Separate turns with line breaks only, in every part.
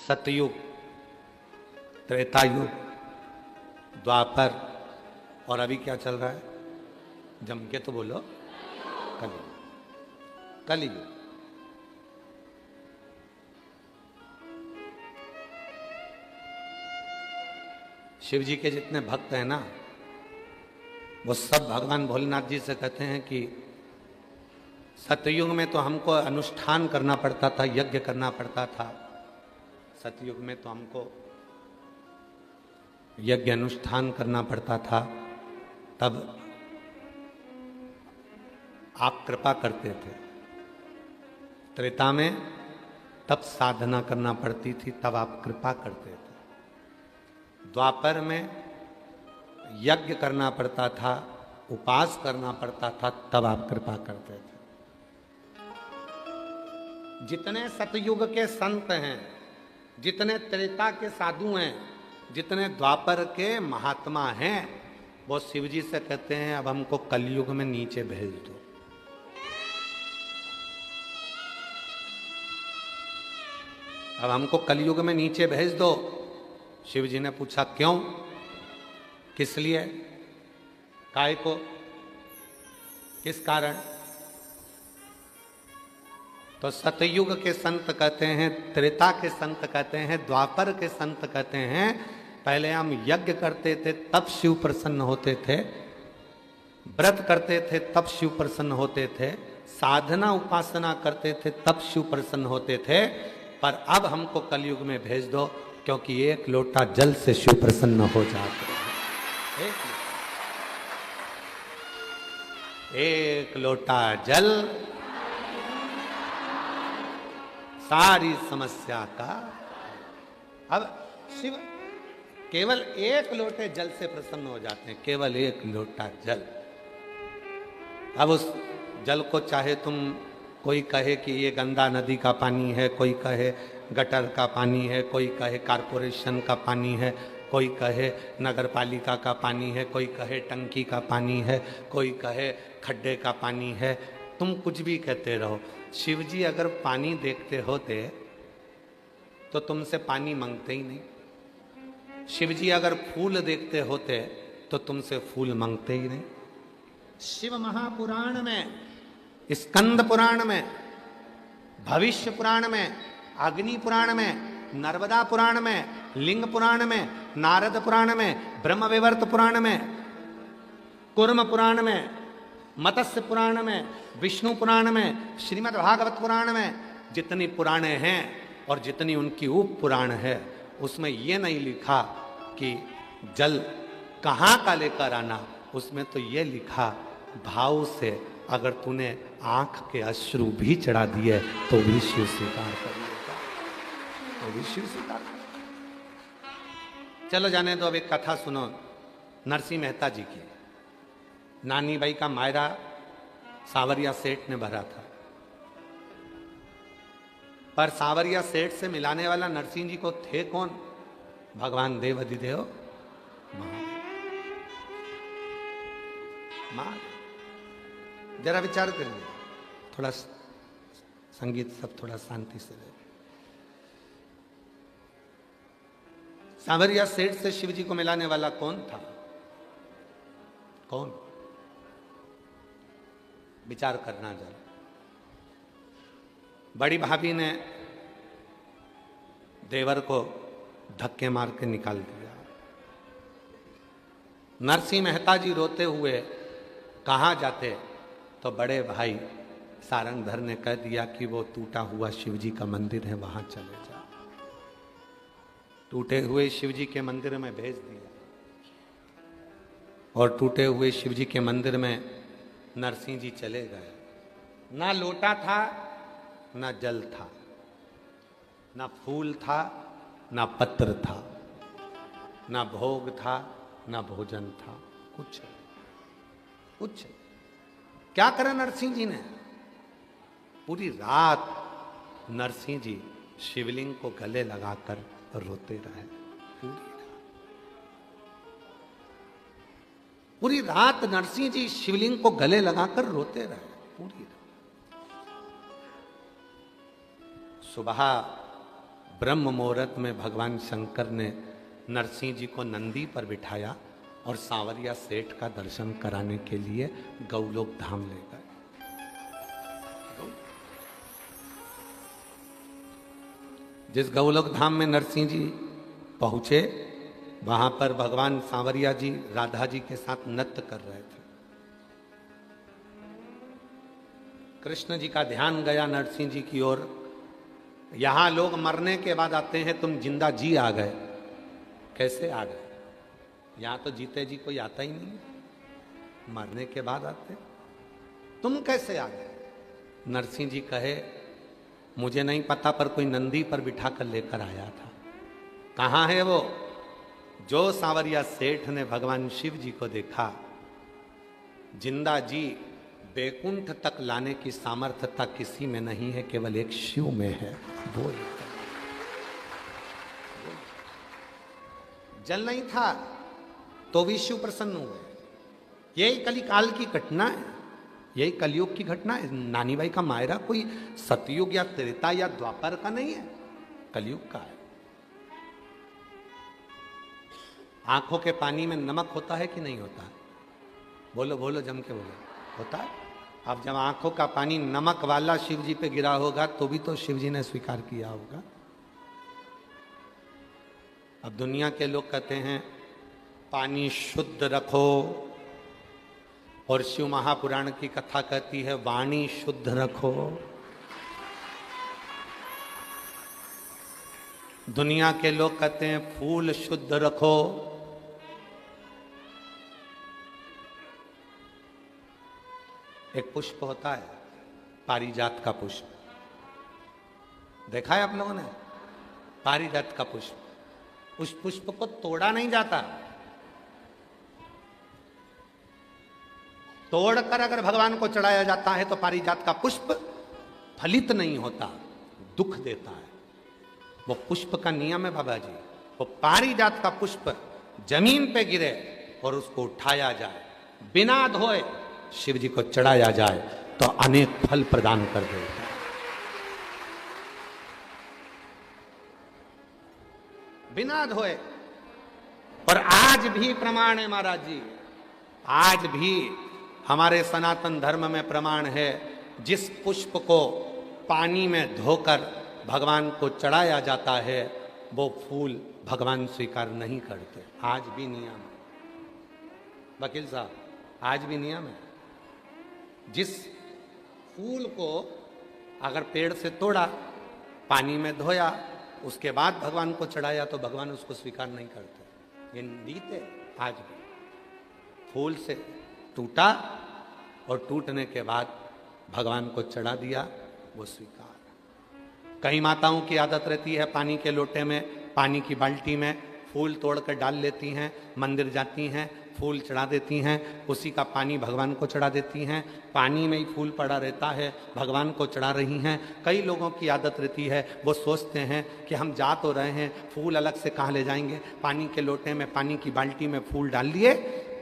सतयुग, त्रेतायुग, द्वापर और अभी क्या चल रहा है? जम के तो बोलो, कलयुग। कलयुग शिव जी के जितने भक्त हैं ना, वो सब भगवान भोलेनाथ जी से कहते हैं कि सतयुग में तो हमको अनुष्ठान करना पड़ता था, यज्ञ करना पड़ता था। सतयुग में तो हमको यज्ञ अनुष्ठान करना पड़ता था, तब आप कृपा करते थे। त्रेता में तब साधना करना पड़ती थी, तब आप कृपा करते थे। द्वापर में यज्ञ करना पड़ता था, उपास करना पड़ता था, तब आप कृपा करते थे। जितने सतयुग के संत हैं, जितने त्रेता के साधु हैं, जितने द्वापर के महात्मा हैं, वो शिव जी से कहते हैं अब हमको कलयुग में नीचे भेज दो। अब हमको कलयुग में नीचे भेज दो। शिव जी ने पूछा क्यों, किस लिए, काय को, किस कारण? तो सतयुग के संत कहते हैं, त्रेता के संत कहते हैं, द्वापर के संत कहते हैं पहले हम यज्ञ करते थे तब शिव प्रसन्न होते थे, व्रत करते थे तब शिव प्रसन्न होते थे, साधना उपासना करते थे तब शिव प्रसन्न होते थे, पर अब हमको कलयुग में भेज दो क्योंकि एक लोटा जल से शिव प्रसन्न हो जाते हैं। एक लोटा जल सारी समस्या का। अब शिव केवल एक लोटे जल से प्रसन्न हो जाते हैं, केवल एक लोटा जल। अब उस जल को चाहे तुम, कोई कहे कि ये गंदा नदी का पानी है, कोई कहे गटर का पानी है, कोई कहे कारपोरेशन का पानी है, कोई कहे नगर पालिका का पानी है, कोई कहे टंकी का पानी है, कोई कहे खड्डे का पानी है, तुम कुछ भी कहते रहो। शिव जी अगर पानी देखते होते तो तुमसे पानी मांगते ही नहीं। शिव जी अगर फूल देखते होते तो तुमसे फूल मांगते ही नहीं। शिव महापुराण में, स्कंद पुराण में, भविष्य पुराण में, अग्नि पुराण में, नर्मदा पुराण में, लिंग पुराण में, नारद पुराण में, ब्रह्म विवर्त पुराण में, कूर्म पुराण में, मत्स्य पुराण में, विष्णु पुराण में, श्रीमद् भागवत पुराण में, जितनी पुराणे हैं और जितनी उनकी उप पुराण है, उसमें यह नहीं लिखा कि जल कहाँ का लेकर आना। उसमें तो ये लिखा भाव से अगर तूने आंख के अश्रु भी चढ़ा दिए तो भी शिव स्वीकार कर लेगा, तो भी शिव स्वीकार कर। चलो जाने दो, अब एक कथा सुनो नरसिंह मेहता जी की। नानी बाई का मायरा सावरिया सेठ ने भरा था, पर सावरिया सेठ से मिलाने वाला नरसिंह जी को थे कौन? भगवान देव अधिदेव महादेव। जरा विचार करिए, थोड़ा संगीत सब थोड़ा शांति से रहे। सावरिया सेठ से शिव जी को मिलाने वाला कौन था? कौन? विचार करना जरा। बड़ी भाभी ने देवर को धक्के मार के निकाल दिया। नरसिंह मेहता जी रोते हुए कहाँ जाते? तो बड़े भाई सारंगधर ने कह दिया कि वो टूटा हुआ शिव जी का मंदिर है, वहां चले जा। टूटे हुए शिव जी के मंदिर में भेज दिया, और टूटे हुए शिव जी के मंदिर में नरसिंह जी चले गए। ना लोटा था, ना जल था, ना फूल था, ना पत्र था, ना भोग था, ना भोजन था, कुछ कुछ। क्या करा नरसिंह जी ने? पूरी रात नरसिंह जी शिवलिंग को गले लगाकर रोते रहे। पूरी रात नरसिंह जी शिवलिंग को गले लगाकर रोते रहे, पूरी रात। सुबह ब्रह्म मुहूर्त में भगवान शंकर ने नरसिंह जी को नंदी पर बिठाया और सांवरिया सेठ का दर्शन कराने के लिए गौलोक धाम ले गए। जिस गौलोक धाम में नरसिंह जी पहुंचे, वहां पर भगवान सांवरिया जी राधा जी के साथ नृत्य कर रहे थे। कृष्ण जी का ध्यान गया नरसिंह जी की ओर। यहां लोग मरने के बाद आते हैं, तुम जिंदा जी आ गए। कैसे आ गए? यहां तो जीते जी कोई आता ही नहीं, मरने के बाद आते। तुम कैसे आ गए? नरसिंह जी कहे, मुझे नहीं पता, पर कोई नंदी पर बिठा कर लेकर आया था। कहां है वो? जो सांवरिया सेठ ने भगवान शिव जी को देखा, जिंदा जी बैकुंठ तक लाने की सामर्थ्यता किसी में नहीं है, केवल एक शिव में है। वो जल नहीं था तो भी शिव प्रसन्न हुए। यही कलिकाल की घटना है, यही कलयुग की घटना है। नानी भाई का मायरा कोई सतयुग या त्रेता या द्वापर का नहीं है, कलयुग का है। आंखों के पानी में नमक होता है कि नहीं होता? बोलो बोलो, जम के बोलो। होता है। अब जब आंखों का पानी नमक वाला शिव जी पे गिरा होगा तो भी तो शिव जी ने स्वीकार किया होगा। अब दुनिया के लोग कहते हैं पानी शुद्ध रखो, और शिव महापुराण की कथा कहती है वाणी शुद्ध रखो। दुनिया के लोग कहते हैं फूल शुद्ध रखो। एक पुष्प होता है पारिजात का पुष्प, देखा है आप लोगों ने? पारिजात का पुष्प, उस पुष्प को तोड़ा नहीं जाता। तोड़कर अगर भगवान को चढ़ाया जाता है तो पारिजात का पुष्प फलित नहीं होता, दुख देता है। वो पुष्प का नियम है बाबा जी। वो पारिजात का पुष्प जमीन पे गिरे और उसको उठाया जाए, बिना धोए शिव जी को चढ़ाया जाए तो अनेक फल प्रदान कर देता है। बिना धोए। और आज भी प्रमाण है महाराज जी, आज भी हमारे सनातन धर्म में प्रमाण है, जिस पुष्प को पानी में धोकर भगवान को चढ़ाया जाता है वो फूल भगवान स्वीकार नहीं करते। आज भी नियम है वकील साहब, आज भी नियम है। जिस फूल को अगर पेड़ से तोड़ा, पानी में धोया, उसके बाद भगवान को चढ़ाया तो भगवान उसको स्वीकार नहीं करते। ये नीति है आज भी। फूल से टूटा और टूटने के बाद भगवान को चढ़ा दिया, वो स्वीकार। कई माताओं की आदत रहती है पानी के लोटे में, पानी की बाल्टी में फूल तोड़कर डाल लेती हैं, मंदिर जाती हैं, फूल चढ़ा देती हैं, उसी का पानी भगवान को चढ़ा देती हैं। पानी में ही फूल पड़ा रहता है, भगवान को चढ़ा रही हैं। कई लोगों की आदत रहती है, वो सोचते हैं कि हम जा तो रहे हैं, फूल अलग से कहाँ ले जाएंगे। पानी के लोटे में, पानी की बाल्टी में फूल डाल लिए,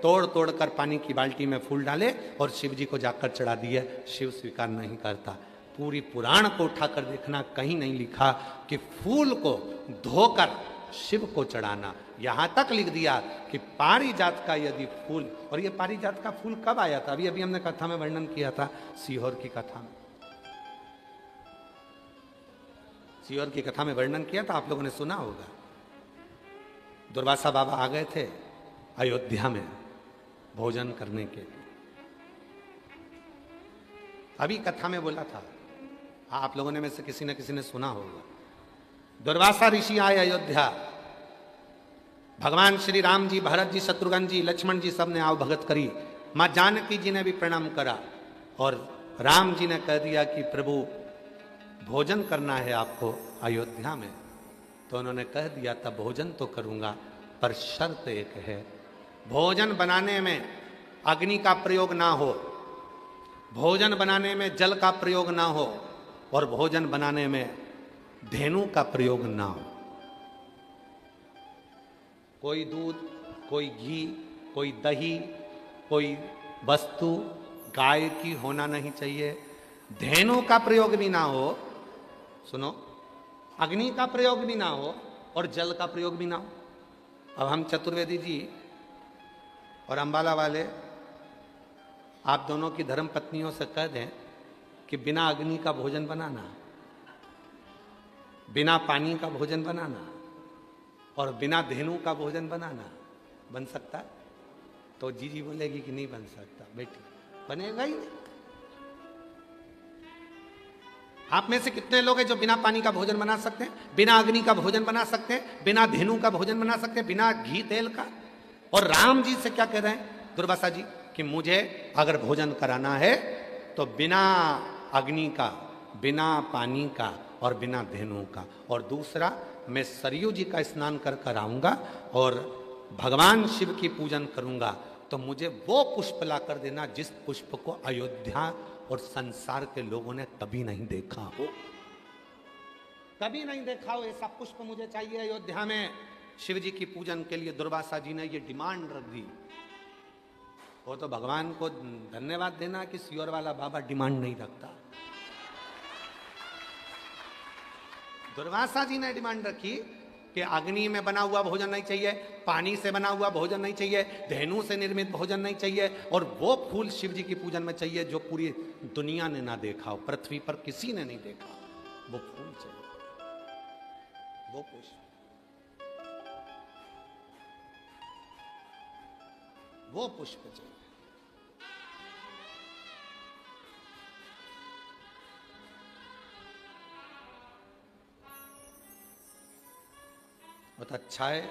तोड़ तोड़ कर पानी की बाल्टी में फूल डाले और शिव जी को जाकर चढ़ा दिए। शिव स्वीकार नहीं करता। पूरी पुराण को उठाकर देखना, कहीं नहीं लिखा कि फूल को धोकर शिव को चढ़ाना। यहां तक लिख दिया कि पारिजात का यदि फूल, और ये पारिजात का फूल कब आया था? अभी अभी हमने कथा में वर्णन किया था, सीहोर की कथा में। सीहोर की कथा में वर्णन किया था, आप लोगों ने सुना होगा। दुर्वासा बाबा आ गए थे अयोध्या में भोजन करने के लिए। अभी कथा में बोला था, आप लोगों ने में से किसी न किसी ने सुना होगा। दुर्वासा ऋषि आए अयोध्या, भगवान श्री राम जी, भरत जी, शत्रुघ्न जी, लक्ष्मण जी सब ने आओ भगत करी। मां जानकी जी ने भी प्रणाम करा और राम जी ने कह दिया कि प्रभु भोजन करना है आपको अयोध्या में। तो उन्होंने कह दिया था भोजन तो करूंगा, पर शर्त एक है, भोजन बनाने में अग्नि का प्रयोग ना हो, भोजन बनाने में जल का प्रयोग ना हो, और भोजन बनाने में धेनु का प्रयोग ना हो। कोई दूध, कोई घी, कोई दही, कोई वस्तु गाय की होना नहीं चाहिए। धेनु का प्रयोग भी ना हो। सुनो, अग्नि का प्रयोग भी ना हो और जल का प्रयोग भी ना हो। अब हम चतुर्वेदी जी और अंबाला वाले आप दोनों की धर्म पत्नियों से कह दें कि बिना अग्नि का भोजन बनाना, बिना पानी का भोजन बनाना और बिना धेनु का भोजन बनाना बन सकता है? तो जीजी बोलेगी कि नहीं बन सकता। बेटी बनेगा ही नहीं। आप में से कितने लोग हैं जो बिना पानी का भोजन बना सकते हैं, बिना अग्नि का भोजन बना सकते हैं, बिना धेनु का भोजन बना सकते हैं, बिना घी तेल का? और राम जी से क्या कह रहे हैं दुर्वासा जी कि मुझे अगर भोजन कराना है तो बिना अग्नि का, बिना पानी का और बिना धेनु का। और दूसरा, मैं सरयू जी का स्नान कर कर आऊंगा और भगवान शिव की पूजन करूंगा, तो मुझे वो पुष्प ला कर देना जिस पुष्प को अयोध्या और संसार के लोगों ने कभी नहीं देखा हो। कभी नहीं देखा हो ऐसा पुष्प मुझे चाहिए अयोध्या में शिव जी की पूजन के लिए। दुर्वासा जी ने ये डिमांड रख दी। वो तो भगवान को धन्यवाद देना कि सियोर वाला बाबा डिमांड नहीं रखता। दुर्वासा जी ने डिमांड रखी कि अग्नि में बना हुआ भोजन नहीं चाहिए, पानी से बना हुआ भोजन नहीं चाहिए, धेनु से निर्मित भोजन नहीं चाहिए, और वो फूल शिव जी की पूजन में चाहिए जो पूरी दुनिया ने ना देखा हो, पृथ्वी पर किसी ने नहीं देखा। वो फूल चाहिए, वो पुष्प, वो पुष्प चाहिए। बहुत अच्छा है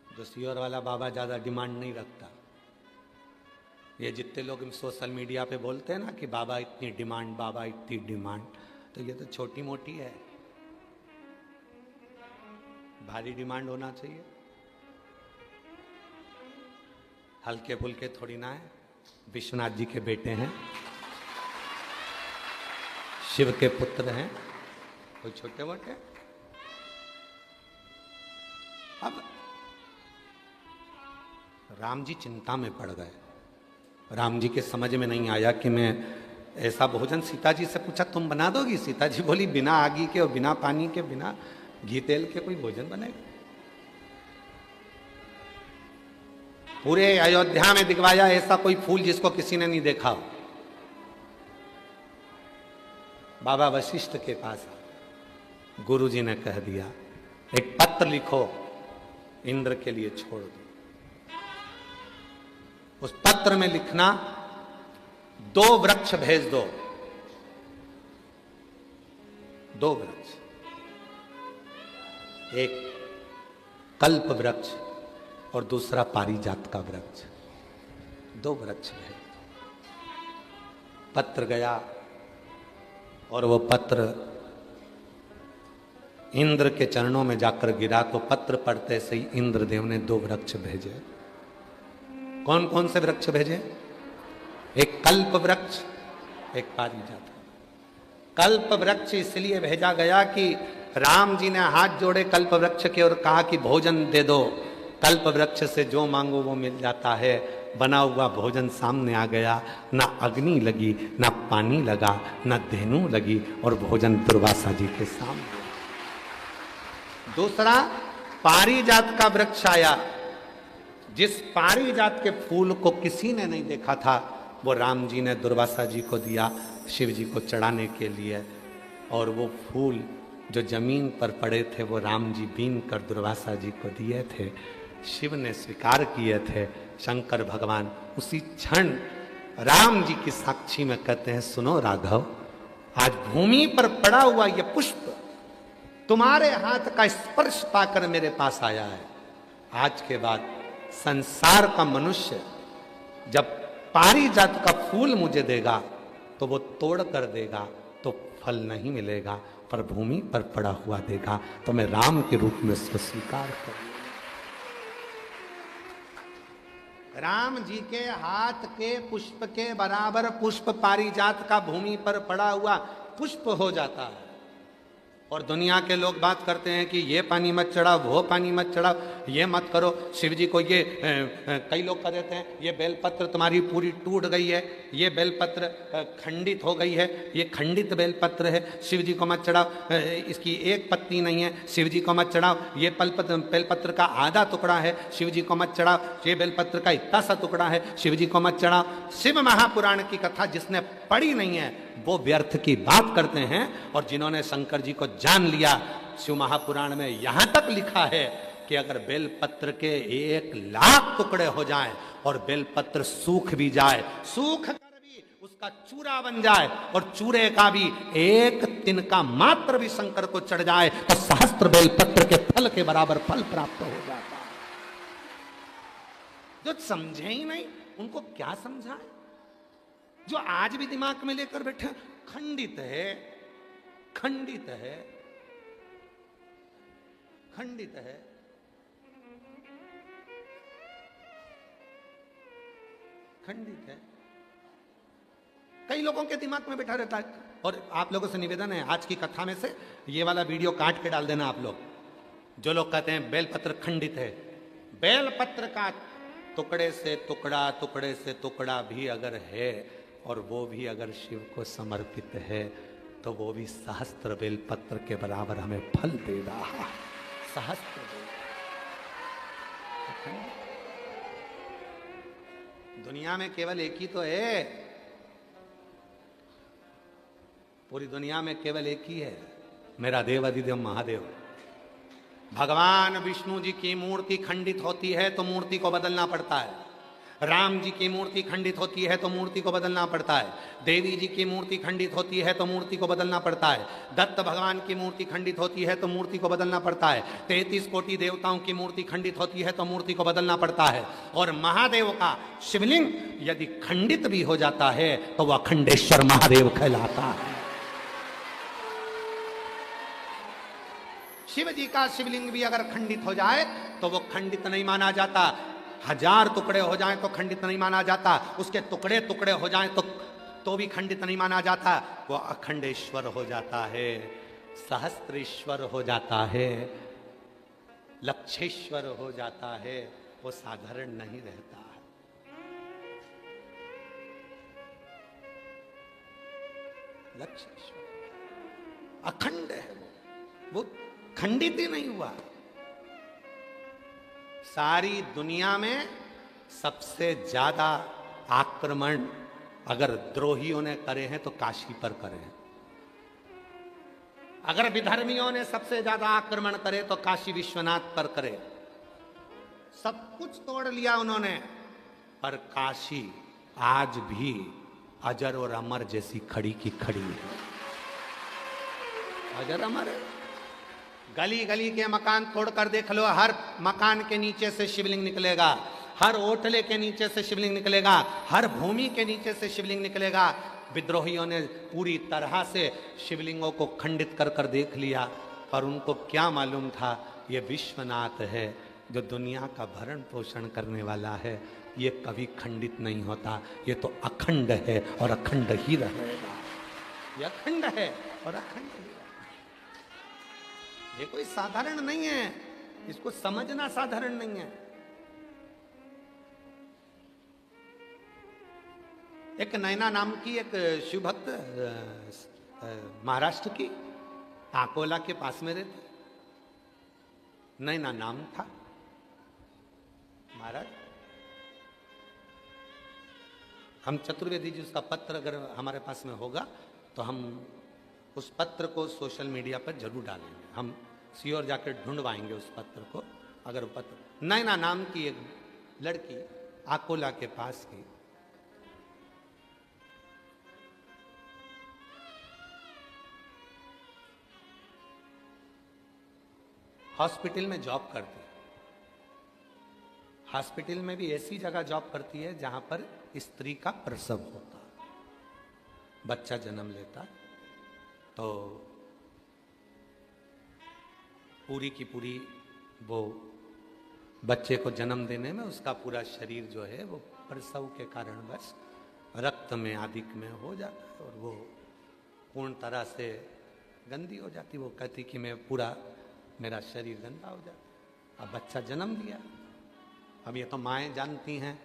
जो सियोर वाला बाबा ज्यादा डिमांड नहीं रखता। ये जितने लोग सोशल मीडिया पे बोलते हैं ना कि बाबा इतनी डिमांड, बाबा इतनी डिमांड, तो ये तो छोटी मोटी है। भारी डिमांड होना चाहिए, हल्के फुल्के थोड़ी ना है। विश्वनाथ जी के बेटे हैं, शिव के पुत्र हैं, कोई छोटे मोटे। अब राम जी चिंता में पड़ गए। राम जी के समझ में नहीं आया कि मैं ऐसा भोजन, सीता जी से पूछा तुम बना दोगी? सीता जी बोली बिना आगी के और बिना पानी के, बिना घी तेल के कोई भोजन बनेगा? पूरे अयोध्या में दिखवाया ऐसा कोई फूल जिसको किसी ने नहीं देखा हो। बाबा वशिष्ठ के पास गुरुजी ने कह दिया एक पत्र लिखो, इंद्र के लिए छोड़ दो। उस पत्र में लिखना 2 वृक्ष भेज दो, 2 वृक्ष, एक कल्प वृक्ष और दूसरा पारिजात का वृक्ष। 2 वृक्ष भेज दो। पत्र गया और वो पत्र इंद्र के चरणों में जाकर गिरा, तो पत्र पढ़ते से ही इंद्रदेव ने 2 वृक्ष भेजे। कौन कौन से वृक्ष भेजे? एक कल्प वृक्ष, एक पारिजात। कल्प वृक्ष इसलिए भेजा गया कि राम जी ने हाथ जोड़े कल्प वृक्ष के और कहा कि भोजन दे दो। कल्प वृक्ष से जो मांगो वो मिल जाता है। बना हुआ भोजन सामने आ गया, ना अग्नि लगी, ना पानी लगा, ना धेनु लगी, और भोजन दुर्वासा जी के सामने। दूसरा, पारिजात का वृक्ष आया। जिस पारिजात के फूल को किसी ने नहीं देखा था, वो राम जी ने दुर्वासा जी को दिया शिव जी को चढ़ाने के लिए। और वो फूल जो जमीन पर पड़े थे वो राम जी बीन कर दुर्वासा जी को दिए थे। शिव ने स्वीकार किए थे। शंकर भगवान उसी क्षण राम जी की साक्षी में कहते हैं, सुनो राघव, आज भूमि पर पड़ा हुआ ये पुष्प तुम्हारे हाथ का स्पर्श पाकर मेरे पास आया है। आज के बाद संसार का मनुष्य जब पारिजात का फूल मुझे देगा तो वो तोड़ कर देगा तो फल नहीं मिलेगा, पर भूमि पर पड़ा हुआ देगा तो मैं राम के रूप में उसको स्वीकार करूंगा। राम जी के हाथ के पुष्प के बराबर पुष्प पारिजात का भूमि पर पड़ा हुआ पुष्प हो जाता है। और दुनिया के लोग बात करते हैं कि ये पानी मत चढ़ाओ, वो पानी मत चढ़ाओ, ये मत करो शिव जी को, ये कई लोग कह देते हैं ये बेलपत्र तुम्हारी पूरी टूट गई है, ये बेलपत्र खंडित हो गई है, ये खंडित बेलपत्र है, शिव जी को मत चढ़ाओ, इसकी एक पत्ती नहीं है, शिव जी को मत चढ़ाओ, ये बेलपत्र का आधा टुकड़ा है, शिव जी को मत चढ़ाओ, ये बेलपत्र का इतना सा टुकड़ा है, शिव जी को मत चढ़ाओ। शिव महापुराण की कथा जिसने पढ़ी नहीं है वो व्यर्थ की बात करते हैं, और जिन्होंने शंकर जी को जान लिया, शिव महापुराण में यहां तक लिखा है कि अगर बेलपत्र के 1,00,000 टुकड़े हो जाएं और बेलपत्र सूख भी जाए, सूख कर भी उसका चूरा बन जाए और चूरे का भी एक तिनका मात्र भी शंकर को चढ़ जाए तो सहस्त्र बेलपत्र के फल के बराबर फल प्राप्त हो जाता है। जो समझे ही नहीं उनको क्या समझाए? जो आज भी दिमाग में लेकर बैठे, खंडित है, खंडित है, खंडित है, खंडित है, कई लोगों के दिमाग में बैठा रहता है। और आप लोगों से निवेदन है, आज की कथा में से ये वाला वीडियो काट के डाल देना आप लोग, जो लोग कहते हैं बेलपत्र खंडित है। बेलपत्र का टुकड़े से टुकड़ा, टुकड़े से टुकड़ा भी अगर है और वो भी अगर शिव को समर्पित है तो वो भी सहस्त्र बेलपत्र के बराबर हमें फल दे रहा है। सहस्त्र दुनिया में केवल एक ही तो है, पूरी दुनिया में केवल एक ही है, मेरा देव अधिदेव महादेव। भगवान विष्णु जी की मूर्ति खंडित होती है तो मूर्ति को बदलना पड़ता है, राम जी की मूर्ति खंडित होती है तो मूर्ति को बदलना पड़ता है, देवी जी की मूर्ति खंडित होती है तो मूर्ति को बदलना पड़ता है, दत्त भगवान की मूर्ति खंडित होती है तो मूर्ति को बदलना पड़ता है, 33 कोटि देवताओं की मूर्ति खंडित होती है तो मूर्ति को बदलना पड़ता है। और महादेव का शिवलिंग यदि खंडित भी हो जाता है तो वह अखंडेश्वर महादेव कहलाता है। शिव जी का शिवलिंग भी अगर खंडित हो जाए तो वो खंडित नहीं माना जाता, 1000 टुकड़े हो जाएं तो खंडित नहीं माना जाता, उसके टुकड़े टुकड़े हो जाएं तो भी खंडित नहीं माना जाता, वो अखंडेश्वर हो जाता है, सहस्त्रेश्वर हो जाता है, लक्षेश्वर हो जाता है, वो साधारण नहीं रहता है। लक्षेश्वर अखंड है, वो खंडित ही नहीं हुआ। सारी दुनिया में सबसे ज्यादा आक्रमण अगर द्रोहियों ने करे हैं तो काशी पर करे हैं, अगर विधर्मियों ने सबसे ज्यादा आक्रमण करे तो काशी विश्वनाथ पर करे। सब कुछ तोड़ लिया उन्होंने, पर काशी आज भी अजर और अमर जैसी खड़ी की खड़ी है, अजर अमर है। गली गली के मकान तोड़कर देख लो, हर मकान के नीचे से शिवलिंग निकलेगा, हर ओटले के नीचे से शिवलिंग निकलेगा, हर भूमि के नीचे से शिवलिंग निकलेगा। विद्रोहियों ने पूरी तरह से शिवलिंगों को खंडित कर कर देख लिया, पर उनको क्या मालूम था ये विश्वनाथ है जो दुनिया का भरण पोषण करने वाला है, ये कभी खंडित नहीं होता, ये तो अखंड है और अखंड ही रहेगा। ये अखंड है और अखंड ही रहेगा। ये कोई साधारण नहीं है, इसको समझना साधारण नहीं है। एक नैना नाम की एक शिव भक्त महाराष्ट्र की अकोला के पास में रहते, नैना नाम था। महाराज हम चतुर्वेदी जी, उसका पत्र अगर हमारे पास में होगा तो हम उस पत्र को सोशल मीडिया पर जरूर डालेंगे, हम श्योर जाकर ढूंढवाएंगे उस पत्र को। अगर पत्र, नैना नाम की एक लड़की अकोला के पास की, हॉस्पिटल में जॉब करती, हॉस्पिटल में भी ऐसी जगह जॉब करती है जहां पर स्त्री का प्रसव होता, बच्चा जन्म लेता, तो पूरी की पूरी वो बच्चे को जन्म देने में उसका पूरा शरीर जो है वो प्रसव के कारण बस रक्त में आदिक में हो जाता है और वो पूर्ण तरह से गंदी हो जाती। वो कहती कि मैं पूरा मेरा शरीर गंदा हो जाता। अब बच्चा जन्म दिया। अब ये तो माएँ जानती हैं,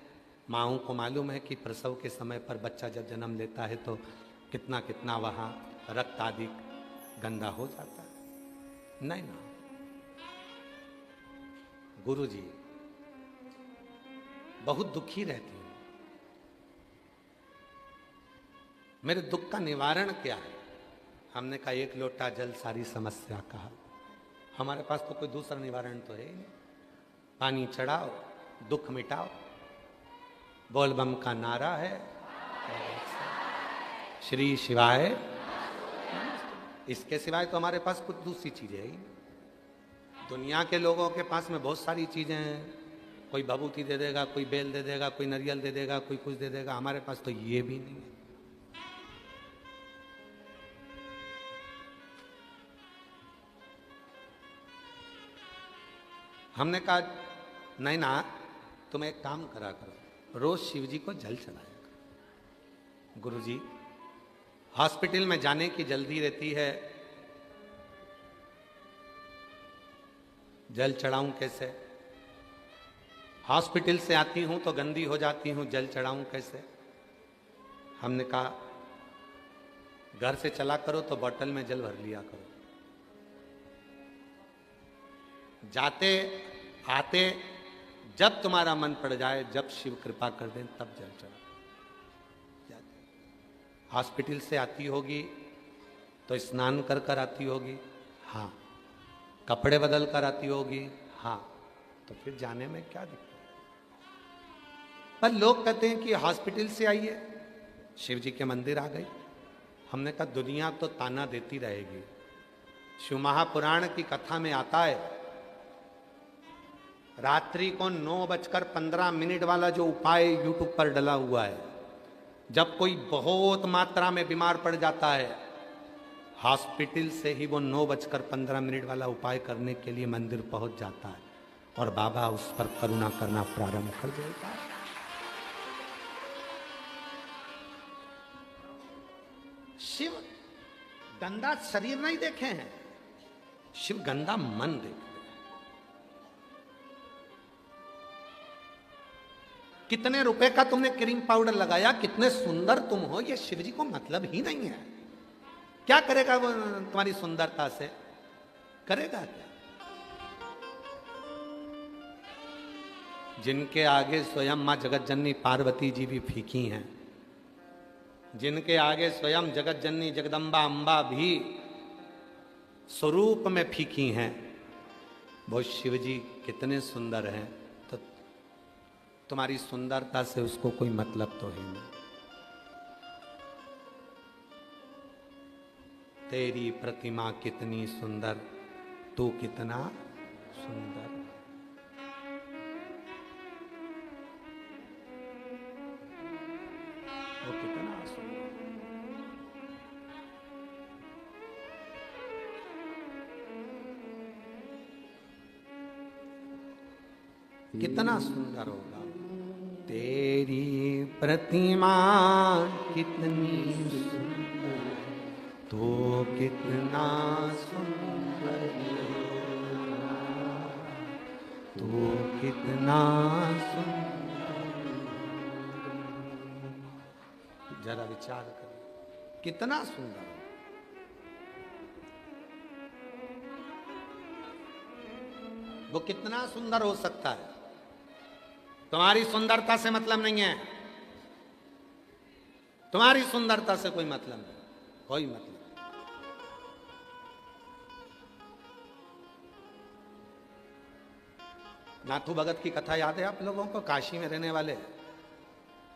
माँओं को मालूम है कि प्रसव के समय पर बच्चा जब जन्म लेता है तो कितना कितना वहाँ रक्त आदि गंदा हो जाता है। नहीं ना, गुरु जी बहुत दुखी रहती हूँ, मेरे दुख का निवारण क्या है? हमने कहा एक लोटा जल सारी समस्या का हल। हमारे पास तो कोई दूसरा निवारण तो है ही नहीं। पानी चढ़ाओ, दुख मिटाओ, बोल बम का नारा है, श्री शिवाय। इसके सिवाय तो हमारे पास कुछ दूसरी चीजें है ही नहीं। दुनिया के लोगों के पास में बहुत सारी चीजें हैं, कोई भभूति दे देगा, कोई बेल दे देगा, कोई नारियल दे देगा, कोई कुछ दे देगा। हमारे पास तो ये भी नहीं है। हमने कहा नहीं ना, तुम एक काम करा करो, रोज शिव जी को जल चढ़ाया करो। गुरु जी हॉस्पिटल में जाने की जल्दी रहती है, जल चढ़ाऊं कैसे? हॉस्पिटल से आती हूं तो गंदी हो जाती हूं, जल चढ़ाऊं कैसे? हमने कहा घर से चला करो तो बोतल में जल भर लिया करो, जाते आते जब तुम्हारा मन पड़ जाए, जब शिव कृपा कर दें तब जल चढ़ा। हॉस्पिटल से आती होगी तो स्नान कर कर आती होगी, हाँ। कपड़े बदल कर आती होगी, हाँ। तो फिर जाने में क्या दिक्कत? पर लोग कहते हैं कि हॉस्पिटल से आइए, शिव जी के मंदिर आ गई। हमने कहा दुनिया तो ताना देती रहेगी। शिव महापुराण की कथा में आता है, रात्रि को 9:15 वाला जो उपाय यूट्यूब पर डला हुआ है, जब कोई बहुत मात्रा में बीमार पड़ जाता है, हॉस्पिटल से ही वो 9:15 वाला उपाय करने के लिए मंदिर पहुंच जाता है और बाबा उस पर करुणा करना प्रारंभ कर देता है। शिव गंदा शरीर नहीं देखे हैं, शिव गंदा मन देखते हैं। कितने रुपए का तुमने क्रीम पाउडर लगाया, कितने सुंदर तुम हो, ये शिव जी को मतलब ही नहीं है। क्या करेगा वो तुम्हारी सुंदरता से? करेगा क्या? जिनके आगे स्वयं मां जगत जननी पार्वती जी भी फीकी हैं, जिनके आगे स्वयं जगत जननी जगदम्बा अम्बा भी स्वरूप में फीकी हैं, वो शिव जी कितने सुंदर हैं, तो तुम्हारी सुंदरता से उसको कोई मतलब तो है नहीं। तेरी प्रतिमा कितनी सुंदर, तू कितना सुंदर। वो कितना सुंदर, कितना सुंदर होगा। तेरी प्रतिमा कितनी सुंदर, तो कितना सुंदर, तो कितना सुंदर। जरा विचार करो, कितना सुंदर। वो कितना सुंदर हो सकता है? तुम्हारी सुंदरता से मतलब नहीं है, तुम्हारी सुंदरता से कोई मतलब नहीं, कोई मतलब। नाथू भगत की कथा याद है आप लोगों को? काशी में रहने वाले,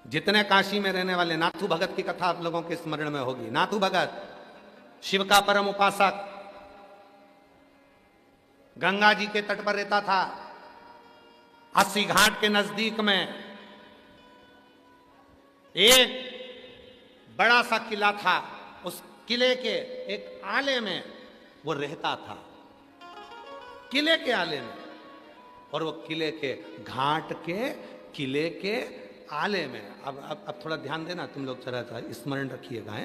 जितने काशी में रहने वाले, नाथू भगत की कथा आप लोगों के स्मरण में होगी। नाथू भगत शिव का परम उपासक, गंगा जी के तट पर रहता था। 80 घाट के नजदीक में एक बड़ा सा किला था, उस किले के एक आले में वो रहता था, किले के आले में। और वो किले के घाट के किले के आले में, अब थोड़ा ध्यान देना तुम लोग, जरा स्मरण रखिएगा।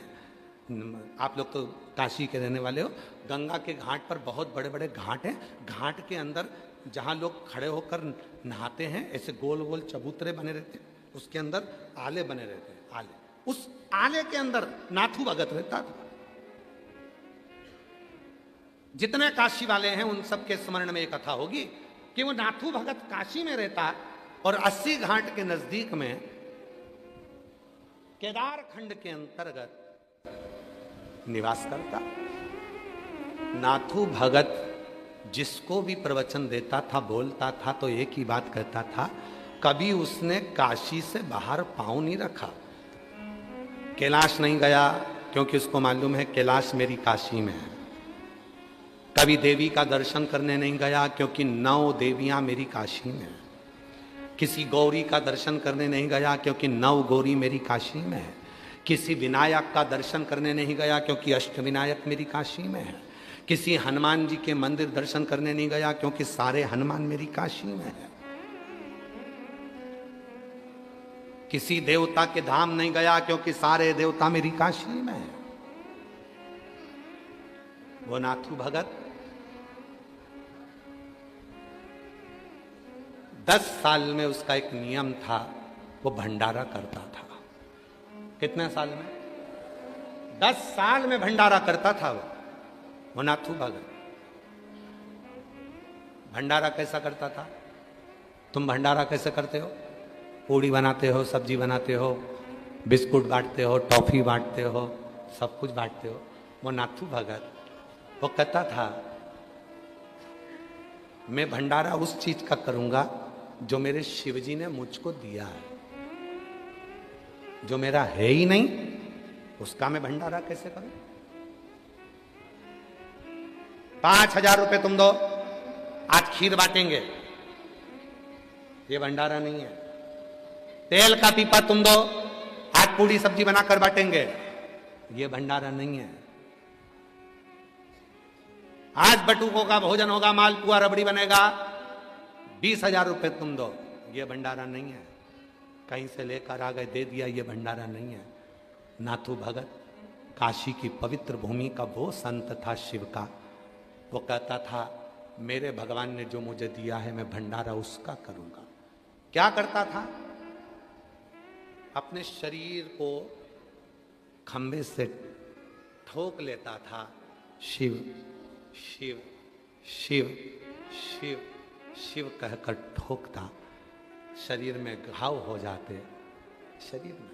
आप लोग तो काशी के रहने वाले हो, गंगा के घाट पर बहुत बड़े बड़े घाट हैं। घाट के अंदर जहाँ लोग खड़े होकर नहाते हैं, ऐसे गोल गोल चबूतरे बने रहते हैं, उसके अंदर आले बने रहते हैं, आले। उस आले के अंदर नाथू भगत रहता था। जितने काशी वाले हैं उन सबके स्मरण में एक कथा होगी कि वो नाथू भगत काशी में रहता और 80 घाट के नजदीक में केदार खंड के अंतर्गत निवास करता। नाथू भगत जिसको भी प्रवचन देता था, बोलता था, तो एक ही बात कहता था, कभी उसने काशी से बाहर पांव नहीं रखा। कैलाश नहीं गया क्योंकि उसको मालूम है कैलाश मेरी काशी में है। कभी देवी का दर्शन करने नहीं गया क्योंकि 9 देवियां मेरी काशी में है। किसी गौरी का दर्शन करने नहीं गया क्योंकि 9 गौरी मेरी काशी में है। किसी विनायक का दर्शन करने नहीं गया क्योंकि अष्टविनायक मेरी काशी में है। किसी हनुमान जी के मंदिर दर्शन करने नहीं गया क्योंकि सारे हनुमान मेरी काशी में है। किसी देवता के धाम नहीं गया क्योंकि सारे देवता मेरी काशी में है। वो नाथू भगत 10 साल में उसका एक नियम था, वो भंडारा करता था। कितने साल में? 10 साल में भंडारा करता था वो नाथू भगत। भंडारा कैसा करता था? तुम भंडारा कैसे करते हो? पूड़ी बनाते हो, सब्जी बनाते हो, बिस्कुट बांटते हो, टॉफी बांटते हो, सब कुछ बांटते हो। वो नाथू भगत वो कहता था, मैं भंडारा उस चीज का करूंगा जो मेरे शिवजी ने मुझको दिया है। जो मेरा है ही नहीं उसका मैं भंडारा कैसे करूं? 5,000 रुपए तुम दो, आज खीर बांटेंगे, ये भंडारा नहीं है। तेल का पीपा तुम दो, आज पूड़ी सब्जी बनाकर बांटेंगे, ये भंडारा नहीं है। आज बटुकों का भोजन होगा, मालपुआ रबड़ी बनेगा, 20,000 रुपए तुम दो, ये भंडारा नहीं है। कहीं से लेकर आ गए दे दिया, ये भंडारा नहीं है। नाथू भगत काशी की पवित्र भूमि का वो संत था शिव का। वो कहता था, मेरे भगवान ने जो मुझे दिया है मैं भंडारा उसका करूंगा। क्या करता था? अपने शरीर को खंबे से ठोक लेता था, शिव शिव शिव शिव शिव कहकर ठोकता। शरीर में घाव हो जाते, शरीर में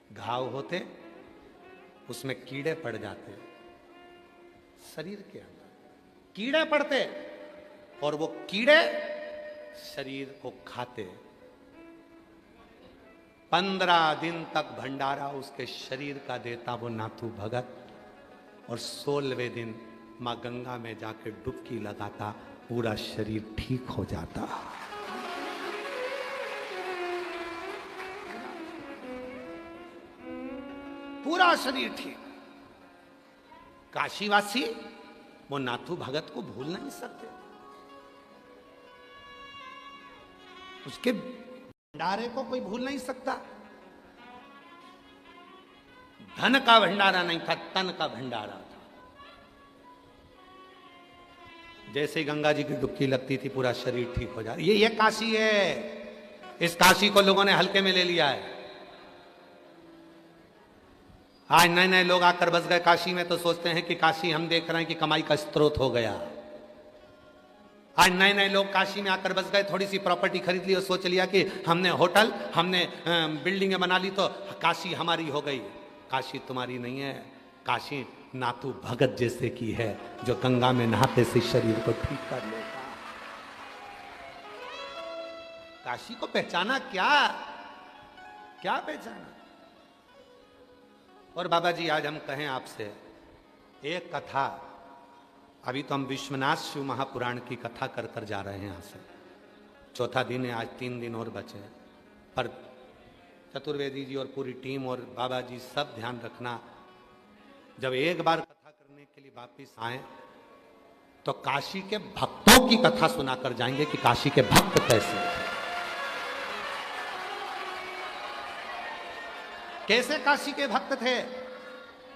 घाव होते, उसमें कीड़े पड़ जाते, शरीर के अंदर कीड़े पड़ते और वो कीड़े शरीर को खाते। 15 दिन तक भंडारा उसके शरीर का देता वो नाथू भगत, और 16वें दिन मां गंगा में जाके डुबकी लगाता, पूरा शरीर ठीक हो जाता। पूरा शरीर ठीक। काशीवासी वो नाथू भगत को भूल नहीं सकते। उसके भंडारे को कोई भूल नहीं सकता। धन का भंडारा नहीं था, तन का भंडारा था। जैसे गंगा जी की डुबकी लगती थी पूरा शरीर ठीक हो जाता। ये काशी है। इस काशी को लोगों ने हल्के में ले लिया है। आज नए नए लोग आकर बस गए काशी में तो सोचते हैं कि काशी हम देख रहे हैं कि कमाई का स्रोत हो गया। आज नए नए लोग काशी में आकर बस गए, थोड़ी सी प्रॉपर्टी खरीद ली और सोच लिया कि हमने होटल, हमने बिल्डिंगें बना ली तो काशी हमारी हो गई। काशी तुम्हारी नहीं है। काशी नाथू भगत जैसे की है, जो गंगा में नहाते से शरीर को ठीक कर लेता। काशी को पहचाना क्या क्या पहचाना? और बाबा जी आज हम कहें आपसे एक कथा, अभी तो हम विश्वनाथ शिव महापुराण की कथा कर कर जा रहे हैं यहाँ से। चौथा दिन है आज, 3 दिन और बचे हैं। पर चतुर्वेदी जी और पूरी टीम और बाबा जी सब ध्यान रखना, जब एक बार कथा करने के लिए वापिस आए तो काशी के भक्तों की कथा सुनाकर जाएंगे कि काशी के भक्त कैसे कैसे काशी के भक्त थे।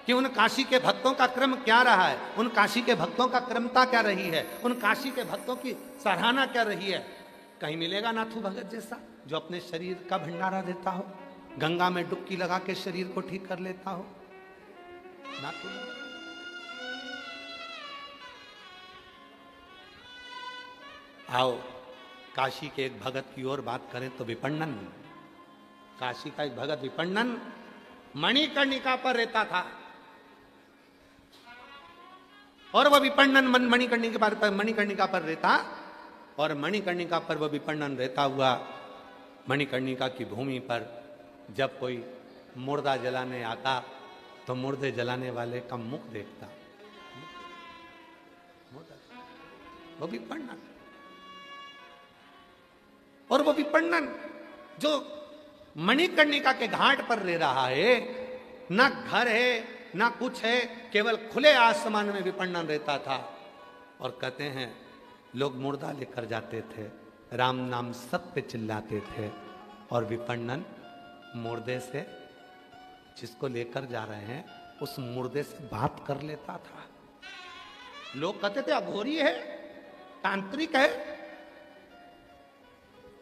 कि उन काशी के भक्तों का क्रम क्या रहा है, उन काशी के भक्तों का क्रमता क्या रही है, उन काशी के भक्तों की सराहना क्या रही है। कहीं मिलेगा नाथू भगत जैसा जो अपने शरीर का भंडारा देता हो, गंगा में डुबकी लगा के शरीर को ठीक कर लेता हो। नाथू आओ काशी के एक भगत की ओर बात करें तो विपण्णन, काशी का एक भगत विपण्णन मणिकर्णिका पर रहता था और वह विपण्णन मणिकर्णिका पर रहता और मणिकर्णिका पर वह विपण्णन रहता हुआ मणिकर्णिका की भूमि पर जब कोई मुर्दा जलाने आता तो मुर्दे जलाने वाले का मुख देखता। वो विपण्णन, और वो विपण्णन जो मणिकर्णिका के घाट पर रह रहा है, ना घर है ना कुछ है, केवल खुले आसमान में विपण्णन रहता था। और कहते हैं लोग मुर्दा लेकर जाते थे, राम नाम सत्य चिल्लाते थे, और विपण्णन मुर्दे से, जिसको लेकर जा रहे हैं उस मुर्दे से बात कर लेता था। लोग कहते थे अघोरी है, तांत्रिक है,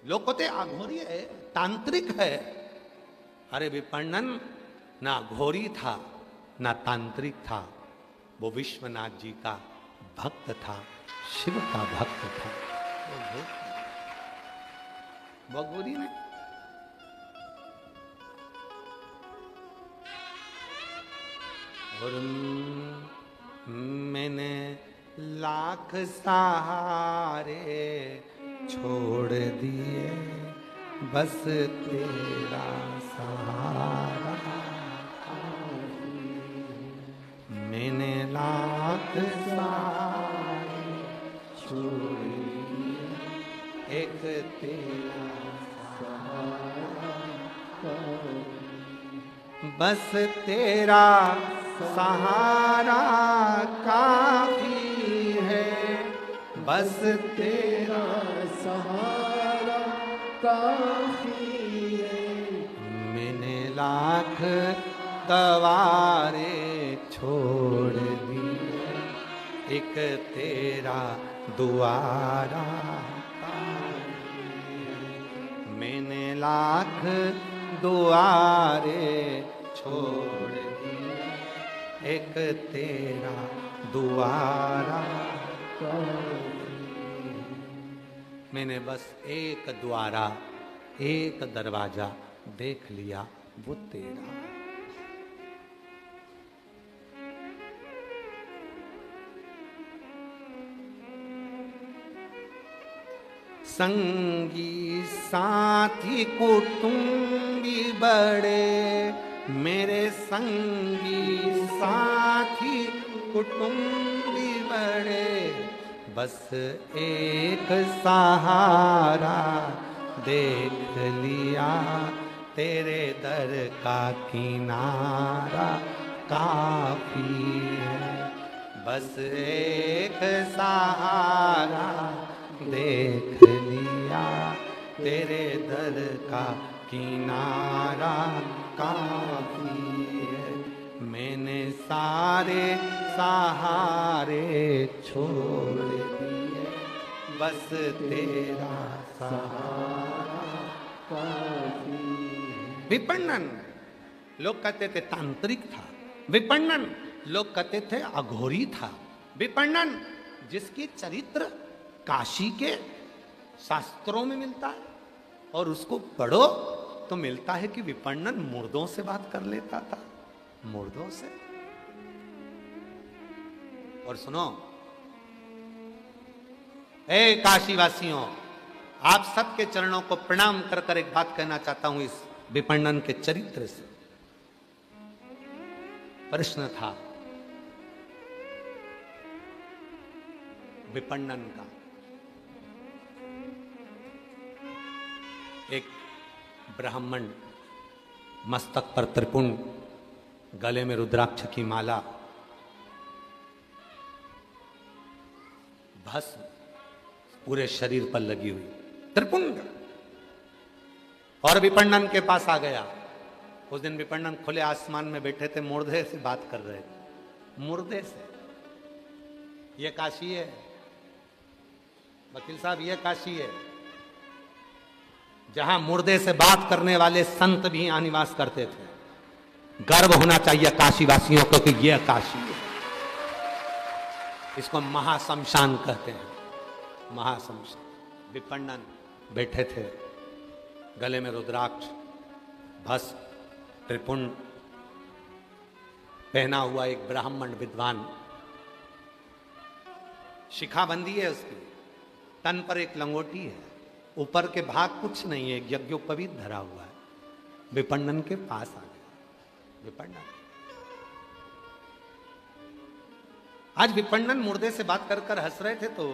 लोग कहते अघोरी है, तांत्रिक है। अरे विपण्णन ना घोरी था ना तांत्रिक था, वो विश्वनाथ जी का भक्त था, शिव का भक्त था। वो घोरी नहीं। और मैंने लाख सहारे छोड़ दिए, बस तेरा सहारा। मैंने लाख सहारे छोड़ दिए, एक तेरा सहारा, बस तेरा सहारा काफी है, बस तेरा सहारा काफी है। मैंने लाख तवारे छोड़ दिए, एक तेरा दुआरा काफी है। मैंने लाख दुआरे छोड़ दिए, एक तेरा दुआरा। मैंने बस एक द्वारा, एक दरवाजा देख लिया, वो तेरा। संगी साथी कुटुंबी बड़े, मेरे संगी साथी कुटुंबी बड़े, बस एक सहारा देख लिया, तेरे दर का किनारा काफी है। बस एक सहारा देख लिया, तेरे दर का किनारा काफी है। मैंने सारे सहारे छोड़ दिए, बस तेरा सहारा काफी है। विपण्णन लोग कहते थे तांत्रिक था, विपण्णन लोग कहते थे अघोरी था, विपण्णन जिसकी चरित्र काशी के शास्त्रों में मिलता है और उसको पढ़ो तो मिलता है कि विपण्णन मुर्दों से बात कर लेता था, मुर्दों से। और सुनो ए काशी वासियों, आप सबके चरणों को प्रणाम कर कर एक बात कहना चाहता हूं इस विपण्णन के चरित्र से। प्रश्न था विपण्णन का, एक ब्राह्मण मस्तक पर त्रिपुंड, गले में रुद्राक्ष की माला, भस्म पूरे शरीर पर लगी हुई त्रिपुंड, और विपण्णन के पास आ गया उस दिन विपण्णन खुले आसमान में बैठे थे, मुर्दे से बात कर रहे थे, मुर्दे से। ये काशी है वकील साहब, ये काशी है जहां मुर्दे से बात करने वाले संत भी यहां निवास करते थे। गर्व होना चाहिए काशी वासियों को कि यह काशी है। इसको महाशमशान कहते हैं, महाशमशान। विपण्णन बैठे थे, गले में रुद्राक्ष, भस्म, त्रिपुंड पहना हुआ एक ब्राह्मण विद्वान, शिखाबंदी है उसकी, तन पर एक लंगोटी है, ऊपर के भाग कुछ नहीं है, यज्ञोपवीत धरा हुआ है। विपण्णन के पास आ गया विपण्णन। आज विपण्णन मुर्दे से बात कर कर हंस रहे थे, तो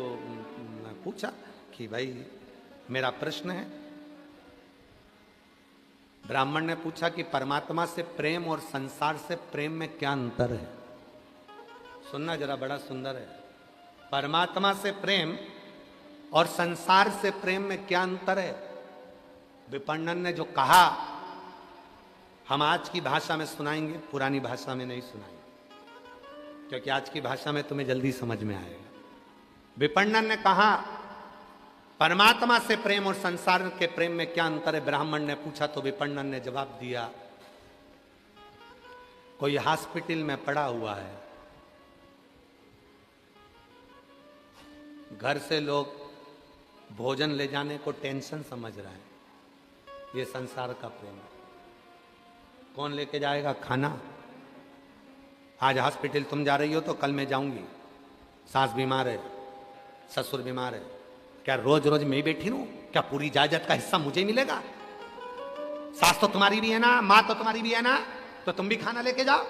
मैं पूछा कि भाई मेरा प्रश्न है। ब्राह्मण ने पूछा कि परमात्मा से प्रेम और संसार से प्रेम में क्या अंतर है। सुनना जरा, बड़ा सुंदर है। परमात्मा से प्रेम और संसार से प्रेम में क्या अंतर है। विपण्णन ने जो कहा हम आज की भाषा में सुनाएंगे, पुरानी भाषा में नहीं सुनाएंगे, क्योंकि आज की भाषा में तुम्हें जल्दी समझ में आएगा। विपण्णन ने कहा परमात्मा से प्रेम और संसार के प्रेम में क्या अंतर है। ब्राह्मण ने पूछा तो विपण्णन ने जवाब दिया, कोई हॉस्पिटल में पड़ा हुआ है, घर से लोग भोजन ले जाने को टेंशन समझ रहे हैं, ये संसार का प्रेम है। कौन लेके जाएगा खाना। आज हॉस्पिटल तुम जा रही हो तो कल मैं जाऊंगी, सास बीमार है, ससुर बीमार है, क्या रोज रोज मैं ही बैठी रहूं? क्या पूरी इजाजत का हिस्सा मुझे ही मिलेगा? सास तो तुम्हारी भी है ना, मां तो तुम्हारी भी है ना, तो तुम भी खाना लेके जाओ।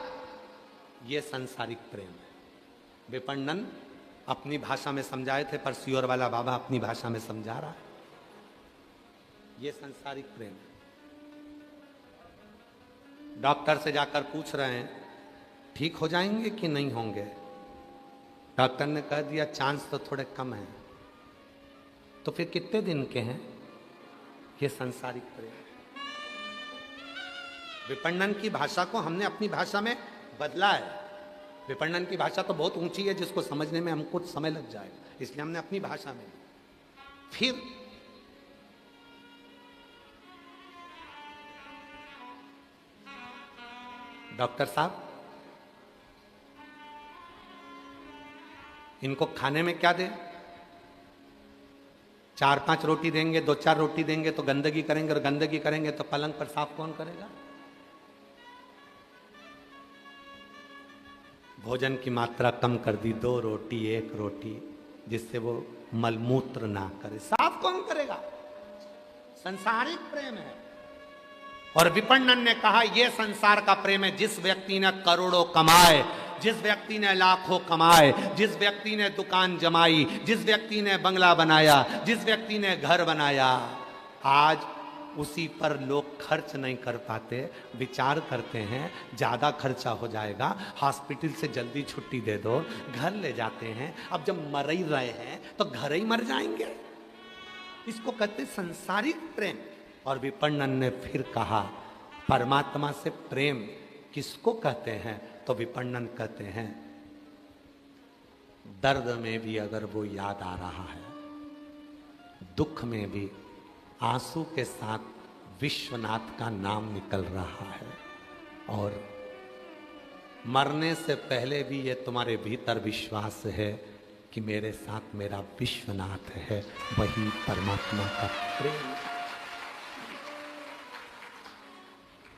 ये सांसारिक प्रेम है। विपण्णन अपनी भाषा में समझाए थे, पर सियोर वाला बाबा अपनी भाषा में समझा रहा है। ये सांसारिक प्रेम है। डॉक्टर से जाकर पूछ रहे हैं ठीक हो जाएंगे कि नहीं होंगे। डॉक्टर ने कह दिया चांस तो थोड़े कम है। तो फिर कितने दिन के हैं? ये सांसारिक प्रेम। विपण्णन की भाषा को हमने अपनी भाषा में बदला है। विपण्णन की भाषा तो बहुत ऊंची है, जिसको समझने में हमको कुछ समय लग जाएगा, इसलिए हमने अपनी भाषा में। फिर डॉक्टर साहब इनको खाने में क्या दें? 4-5 रोटी देंगे, 2-4 रोटी देंगे तो गंदगी करेंगे, और गंदगी करेंगे तो पलंग पर साफ कौन करेगा? भोजन की मात्रा कम कर दी, 2 रोटी 1 रोटी, जिससे वो मलमूत्र ना करे, साफ कौन करेगा? संसारिक प्रेम है। और विपण्णन ने कहा यह संसार का प्रेम है। जिस व्यक्ति ने करोड़ों कमाए, जिस व्यक्ति ने लाखों कमाए, जिस व्यक्ति ने दुकान जमाई, जिस व्यक्ति ने बंगला बनाया, जिस व्यक्ति ने घर बनाया, आज उसी पर लोग खर्च नहीं कर पाते। विचार करते हैं ज्यादा खर्चा हो जाएगा, हॉस्पिटल से जल्दी छुट्टी दे दो, घर ले जाते हैं। अब जब मर ही रहे हैं तो घर ही मर जाएंगे। इसको कहते संसारिक प्रेम। और विपण्णन ने फिर कहा परमात्मा से प्रेम किसको कहते हैं? तो विपण्णन कहते हैं दर्द में भी अगर वो याद आ रहा है, दुख में भी आंसू के साथ विश्वनाथ का नाम निकल रहा है, और मरने से पहले भी ये तुम्हारे भीतर विश्वास है कि मेरे साथ मेरा विश्वनाथ है, वही परमात्मा का प्रेम।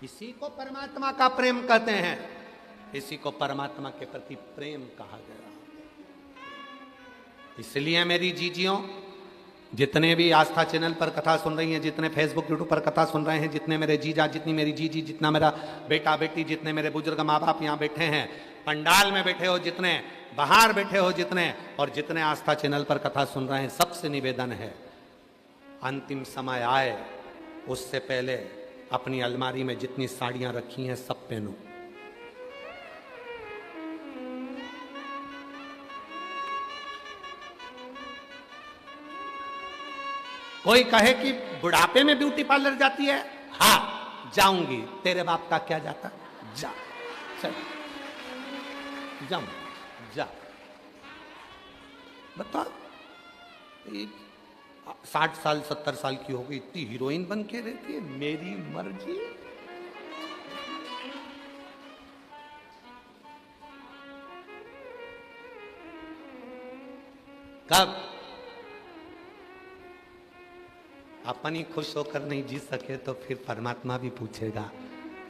इसी को परमात्मा का प्रेम कहते हैं। इसी को परमात्मा के प्रति प्रेम कहा गया। इसलिए मेरी जीजियों, जितने भी आस्था चैनल पर कथा सुन रही हैं, जितने फेसबुक यूट्यूब पर कथा सुन रहे हैं, जितने मेरे जीजा, जितनी मेरी जीजी, जितना मेरा बेटा बेटी, जितने मेरे बुजुर्ग माँ बाप यहाँ बैठे हैं, पंडाल में बैठे हो जितने, बाहर बैठे हो जितने, और जितने आस्था चैनल पर कथा सुन रहे हैं, सबसे निवेदन है अंतिम समय आए उससे पहले अपनी अलमारी में जितनी साड़ियां रखी हैं सब पहनो। कोई कहे कि बुढ़ापे में ब्यूटी पार्लर जाती है, हाँ जाऊंगी। तेरे बाप का क्या जाता, जा चल जाऊं, जा। बता 60 साल 70 साल की हो गई, इतनी हीरोइन बन के रहती है, मेरी मर्जी। कब अपन ही खुश होकर नहीं जी सके तो फिर परमात्मा भी पूछेगा,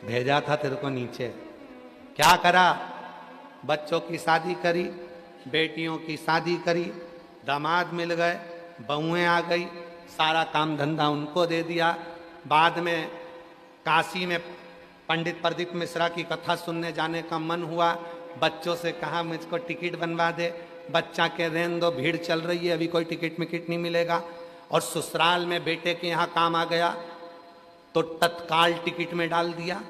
भेजा था तेरे को नीचे, क्या करा? बच्चों की शादी करी, बेटियों की शादी करी, दामाद मिल गए, बहुएं आ गई, सारा काम धंधा उनको दे दिया। बाद में काशी में पंडित प्रदीप मिश्रा की कथा सुनने जाने का मन हुआ, बच्चों से कहा मुझको टिकट बनवा दे। बच्चा के रहने दो, भीड़ चल रही है, अभी कोई टिकट मिकट नहीं मिलेगा। और ससुराल में बेटे के यहाँ काम आ गया तो तत्काल टिकट में डाल दिया।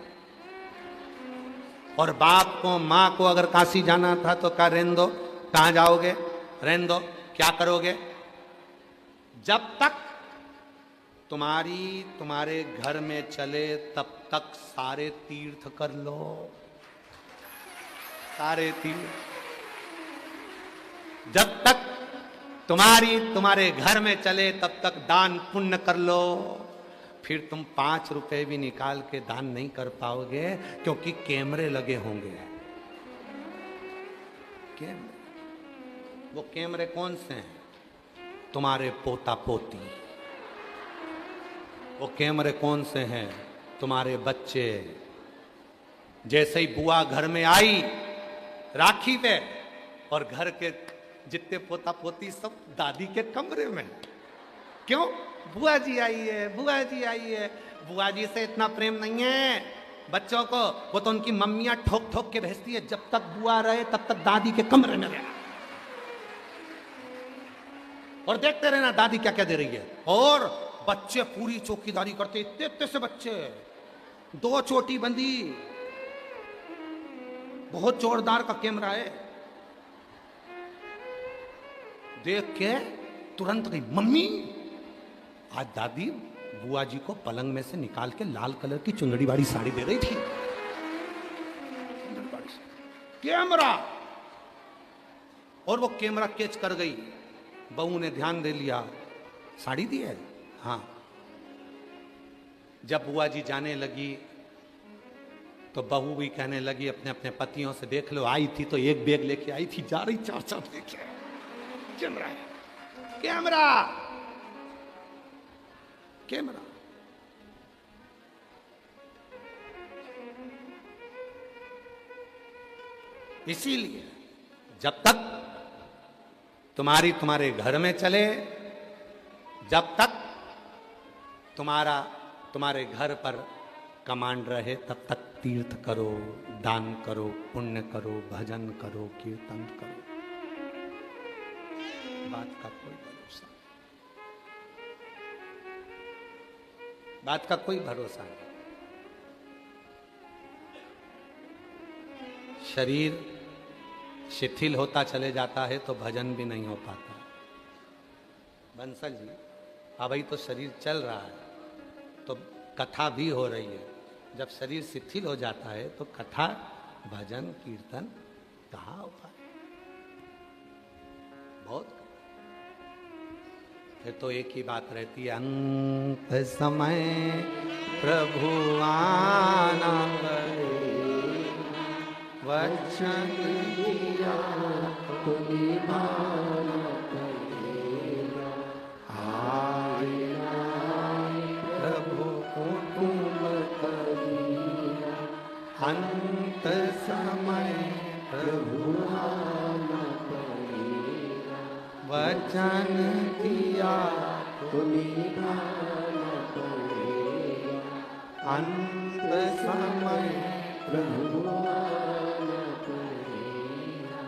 और बाप को माँ को अगर काशी जाना था तो कहा रहने दो, कहाँ जाओगे, रहने दो, क्या करोगे? जब तक तुम्हारे घर में चले तब तक सारे तीर्थ कर लो, सारे तीर्थ। जब तक तुम्हारे घर में चले तब तक दान पुण्य कर लो। फिर तुम 5 रुपए भी निकाल के दान नहीं कर पाओगे, क्योंकि कैमरे लगे होंगे। कैमरे, वो कैमरे कौन से हैं? तुम्हारे पोता पोती। वो कैमरे कौन से हैं? तुम्हारे बच्चे। जैसे ही बुआ घर में आई राखी पे, और घर के जितने पोता पोती सब दादी के कमरे में। क्यों? बुआ जी आई है, बुआ जी आई है। बुआ जी से इतना प्रेम नहीं है बच्चों को, वो तो उनकी मम्मियां ठोक ठोक के भेजती है, जब तक बुआ रहे तब तक दादी के कमरे में रहना और देखते रहना दादी क्या क्या दे रही है। और बच्चे पूरी चौकीदारी करते, इतने इतने से बच्चे, 2 चोटी बंदी, बहुत जोरदार का कैमरा है। देख के तुरंत गई, मम्मी आज दादी बुआ जी को पलंग में से निकाल के लाल कलर की चुंदड़ी वाली साड़ी दे रही थी। कैमरा, और वो कैमरा कैच कर गई। बहू ने ध्यान दे लिया, साड़ी दी है, हाँ। जब बुआ जी जाने लगी तो बहू भी कहने लगी अपने अपने पतियों से, देख लो आई थी तो एक बैग लेके आई थी, जा रही 4 लेके। कैमरा है, कैमरा, कैमरा। इसीलिए जब तक तुम्हारे घर में चले, जब तक तुम्हारे घर पर कमांड रहे, तब तक तीर्थ करो, दान करो, पुण्य करो, भजन करो, कीर्तन करो। बात का कोई भरोसा, बात का कोई भरोसा नहीं। शरीर शिथिल होता चले जाता है तो भजन भी नहीं हो पाता। बंसल जी, अभी तो शरीर चल रहा है तो कथा भी हो रही है। जब शरीर शिथिल हो जाता है तो कथा, भजन, कीर्तन कहाँ हो पाए? बहुत। फिर तो एक ही बात रहती है, अंत समय प्रभु आना वचन दिया तो निभाना पड़ेगा। आए प्रभु कुटुंब करिया, अंत समय प्रभु आना पड़ेगा। वचन दिया तो निभाना पड़ेगा, अंत समय प्रभु आना पड़ेगा।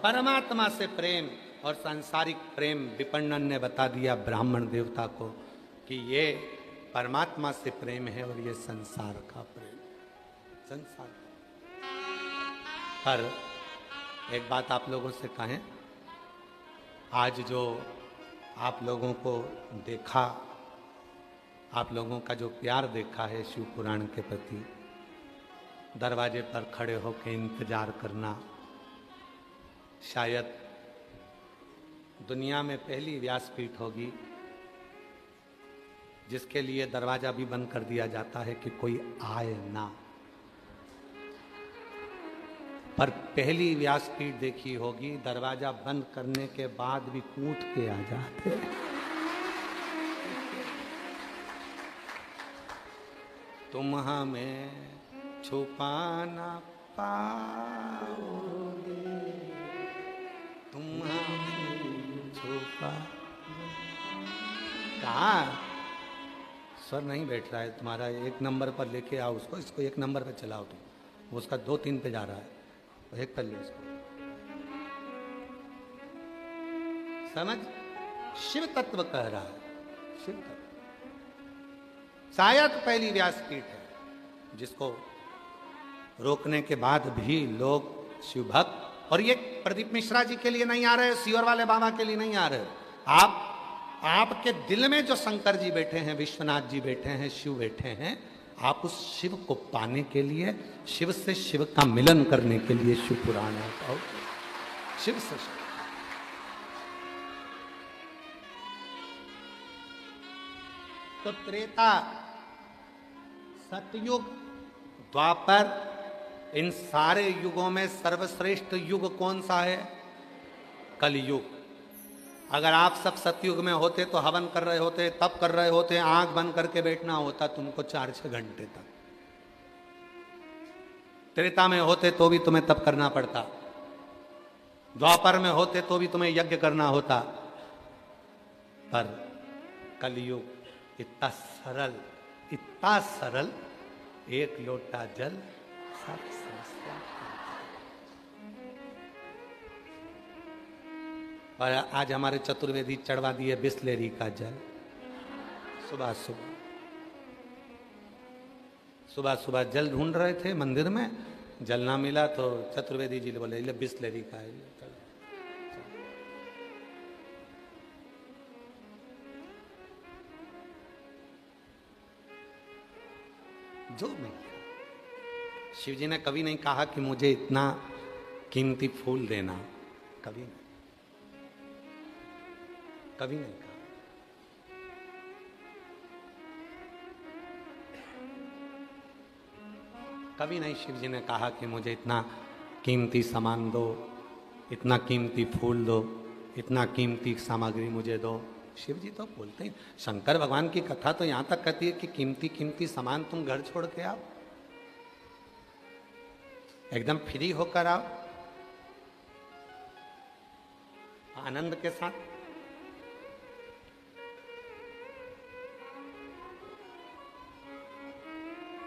परमात्मा से प्रेम और सांसारिक प्रेम विपण्णन ने बता दिया ब्राह्मण देवता को कि ये परमात्मा से प्रेम है और ये संसार का प्रेम, संसार। पर एक बात आप लोगों से कहें, आज जो आप लोगों को देखा आप लोगों का जो प्यार देखा है शिव पुराण के प्रति, दरवाजे पर खड़े होकर इंतजार करना, शायद दुनिया में पहली व्यासपीठ होगी जिसके लिए दरवाजा भी बंद कर दिया जाता है कि कोई आए ना। पर पहली व्यासपीठ देखी होगी दरवाजा बंद करने के बाद भी कूद के आ जाते। तुम हमें छुपा ना पाओगे, तुम हमें छुपा। कहाँ स्वर नहीं बैठ रहा है तुम्हारा, एक नंबर पर लेके आओ उसको, इसको एक नंबर पे चलाओ तुम, उसका 2-3 पे जा रहा है, एक पर ले इसको। समझ, शिव तत्व कह रहा है, शिव तत्व शायद पहली व्यासपीठ है जिसको रोकने के बाद भी लोग शिव भक्त, और ये प्रदीप मिश्रा जी के लिए नहीं आ रहे, सीवर वाले बाबा के लिए नहीं आ रहे, आपके दिल में जो शंकर जी बैठे हैं, विश्वनाथ जी बैठे हैं, शिव बैठे हैं, आप उस शिव को पाने के लिए, शिव से शिव का मिलन करने के लिए शिव पुराण आता हो। शिव से शिव। तो त्रेता, सतयुग, द्वापर, इन सारे युगों में सर्वश्रेष्ठ युग कौन सा है? कलयुग। अगर आप सब सतयुग में होते तो हवन कर रहे होते, तप कर रहे होते, आंख बंद करके बैठना होता तुमको 4-6 घंटे तक। त्रेता में होते तो भी तुम्हें तप करना पड़ता, द्वापर में होते तो भी तुम्हें यज्ञ करना होता, पर कलयुग इतना सरल, एक लोटा जल सब समस्या। और आज हमारे चतुर्वेदी चढ़वा दिए बिस्लेरी का जल, सुबह सुबह जल ढूंढ रहे थे मंदिर में, जल ना मिला तो चतुर्वेदी जी बोले ले बिस्लेरी का है, जो मिल गया। शिव जी ने कभी नहीं कहा कि मुझे इतना कीमती फूल देना, कभी नहीं, कभी नहीं कहा। कभी नहीं शिव जी ने कहा कि मुझे इतना कीमती सामान दो, इतना कीमती फूल दो, इतना कीमती सामग्री मुझे दो। शिव जी तो बोलते हैं, शंकर भगवान की कथा तो यहां तक कहती है कि कीमती कीमती सामान तुम घर छोड़ के आओ, एकदम फ्री होकर आओ, आनंद के साथ।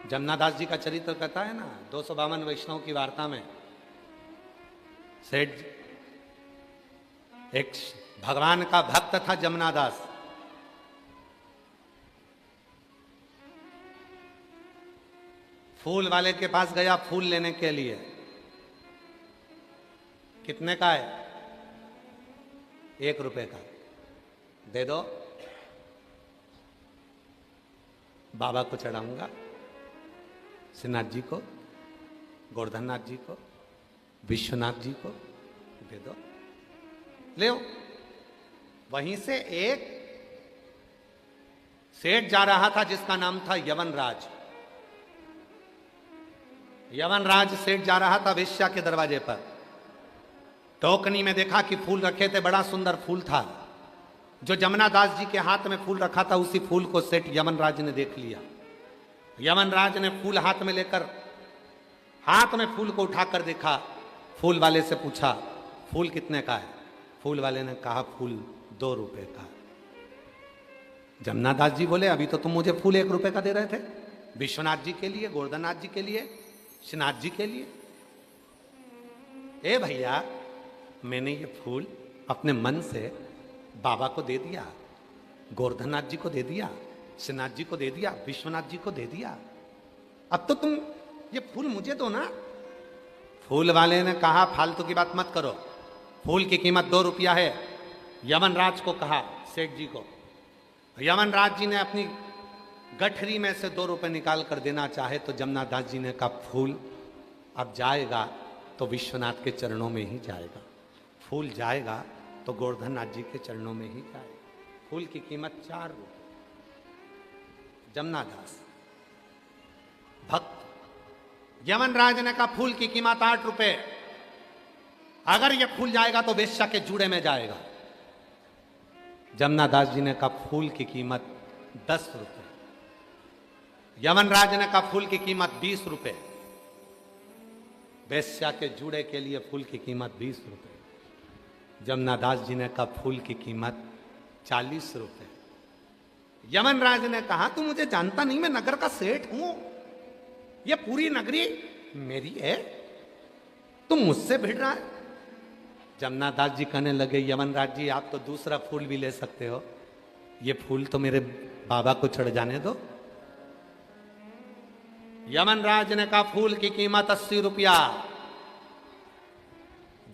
जमनादास जी का चरित्र कहता है ना, 252 वैष्णव की वार्ता में सेठ, एक भगवान का भक्त था जमनादास, फूल वाले के पास गया फूल लेने के लिए। कितने का है? 1 रुपए का। दे दो, बाबा को चढ़ाऊंगा, श्रीनाथ जी को, गोवर्धननाथ जी को, विश्वनाथ जी को दे दो, ले। वहीं से एक सेठ जा रहा था जिसका नाम था यवनराज। यवनराज सेठ जा रहा था वेश्या के दरवाजे पर, टोकनी में देखा कि फूल रखे थे, बड़ा सुंदर फूल था। जो जमनादास जी के हाथ में फूल रखा था उसी फूल को सेठ यवनराज ने देख लिया। यवनराज ने फूल हाथ में लेकर, हाथ में फूल को उठाकर देखा, फूल वाले से पूछा फूल कितने का है? फूल वाले ने कहा फूल 2 रुपए का। जमनादास जी बोले अभी तो तुम मुझे फूल 1 रुपए का दे रहे थे, विश्वनाथ जी के लिए, गोवर्धननाथ जी के लिए, श्रीनाथ जी के लिए। ए भैया, मैंने ये फूल अपने मन से बाबा को दे दिया, गोवर्धननाथ जी को दे दिया, श्रीनाथ जी को दे दिया, विश्वनाथ जी को दे दिया, अब तो तुम ये फूल मुझे दो ना। फूल वाले ने कहा फालतू की बात मत करो, फूल की कीमत 2 रुपया है। यमनराज को कहा, सेठ जी को। यमनराज जी ने अपनी गठरी में से 2 रुपए निकाल कर देना चाहे तो जमुना दास जी ने कहा फूल अब जाएगा तो विश्वनाथ के चरणों में ही जाएगा, फूल जाएगा तो गोवर्धन नाथ जी के चरणों में ही जाएगा। फूल की कीमत 4 रुपए। जमुना दास भक्त। यमनराज ने कहा फूल की कीमत 8 रुपए, अगर यह फूल जाएगा तो वेश्या के जूड़े में जाएगा। जमुना दास जी ने कहा फूल की कीमत 10 रुपए। यमनराज ने कहा फूल की कीमत 20 रुपए। वेश्या के जूड़े के लिए फूल की कीमत 20 रुपए। जमुना दास जी ने कहा फूल की कीमत 40 रुपए। यमनराज ने कहा तू मुझे जानता नहीं, मैं नगर का सेठ हूं, यह पूरी नगरी मेरी है, तुम मुझसे भिड़ रहा है। जमुना दास जी कहने लगे यमनराज जी आप तो दूसरा फूल भी ले सकते हो, ये फूल तो मेरे बाबा को चढ़ जाने दो। यमनराज ने कहा फूल की कीमत 80 रुपया।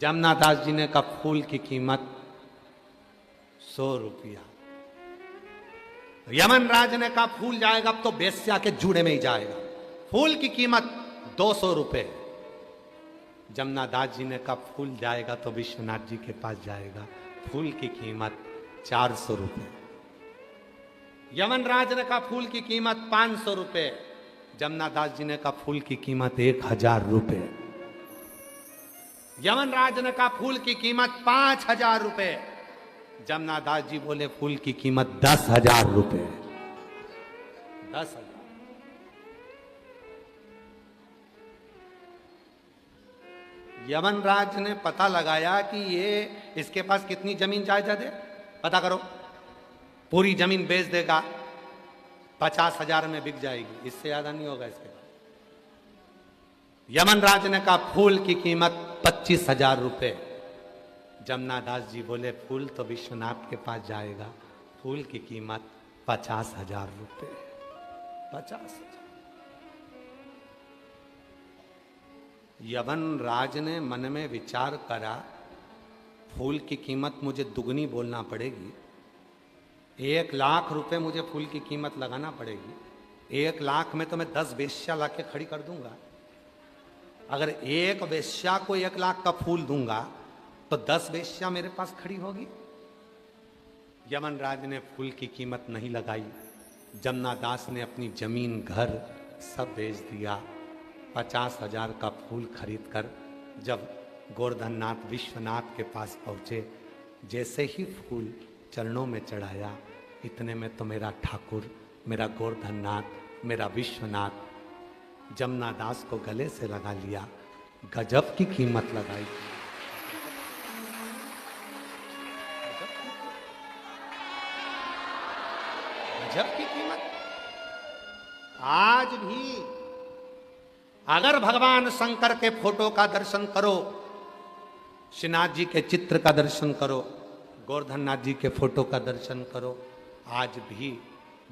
जमुना दास जी ने कहा फूल की कीमत 100 रुपया। यमनराज ने कहा फूल जाएगा अब तो वेश्या के जूड़े में ही जाएगा, फूल की कीमत 200 रुपए। जमुना दास जी ने कहा फूल जाएगा तो विश्वनाथ जी के पास जाएगा, फूल की कीमत 400 रुपए। यमनराज ने कहा फूल की कीमत 500 रुपए। जमुना दास जी ने कहा फूल की कीमत 1000 रुपए। यमनराज ने कहा फूल की कीमत 5000 रुपए। जमुना दास जी बोले फूल की कीमत 10,000 रुपए। 10,000। यमनराज ने पता लगाया कि ये इसके पास कितनी जमीन जायदाद है, पता करो। पूरी जमीन बेच देगा 50,000 में बिक जाएगी, इससे ज्यादा नहीं होगा इसके पास। यमनराज ने कहा फूल की कीमत 25,000 रुपए। जमुना दास जी बोले फूल तो विश्वनाथ के पास जाएगा, फूल की कीमत 50,000 रुपए। 50,000। यमनराज ने मन में विचार करा फूल की कीमत मुझे दुगनी बोलना पड़ेगी, 1 लाख रुपए मुझे फूल की कीमत लगाना पड़ेगी। 1 लाख में तो मैं 10 वेश्या लाके खड़ी कर दूंगा। अगर एक वेश्या को 1 लाख का फूल दूंगा तो 10 वेश्या मेरे पास खड़ी होगी। यमनराज ने फूल की कीमत नहीं लगाई। जमुना दास ने अपनी जमीन घर सब बेच दिया। 50,000 का फूल खरीद कर जब गोवर्धन नाथ विश्वनाथ के पास पहुंचे, जैसे ही फूल चरणों में चढ़ाया, इतने में तो मेरा ठाकुर, मेरा गोवर्धन नाथ, मेरा विश्वनाथ जमुना दास को गले से लगा लिया। गजब की कीमत लगाई। गजब की कीमत। आज भी अगर भगवान शंकर के फोटो का दर्शन करो, श्रीनाथ जी के चित्र का दर्शन करो, गोवर्धन नाथ जी के फोटो का दर्शन करो, आज भी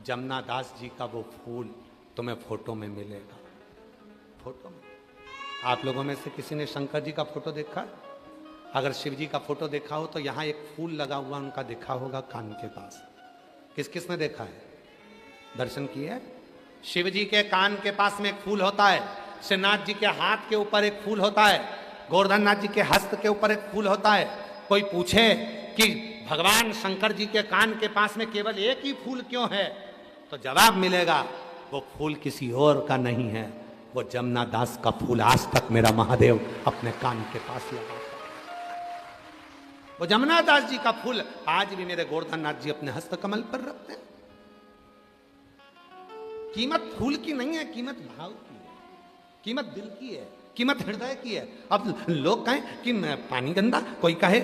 जमुना दास जी का वो फूल तुम्हें फोटो में मिलेगा। फोटो में। आप लोगों में से किसी ने शंकर जी का फोटो देखा? अगर शिव जी का फोटो देखा हो तो यहाँ एक फूल लगा हुआ उनका देखा होगा कान के पास। किस किस ने देखा है, दर्शन किए है? शिव जी के कान के पास में एक फूल होता है, श्रीनाथ जी के हाथ के ऊपर एक फूल होता है, गोवर्धन नाथ जी के हस्त के ऊपर एक फूल होता है। कोई पूछे कि भगवान शंकर जी के कान के पास में केवल एक ही फूल क्यों है, तो जवाब मिलेगा वो फूल किसी और का नहीं है, वो जमुना दास का फूल आज तक मेरा महादेव अपने कान के पास लगा। वो जमुना दास जी का फूल आज भी मेरे गोवर्धन नाथ जी अपने हस्त कमल पर रखते हैं। कीमत फूल की नहीं है, कीमत भाव की है, कीमत दिल की है, कीमत हृदय की है। अब लोग कहें कि पानी गंदा, कोई कहे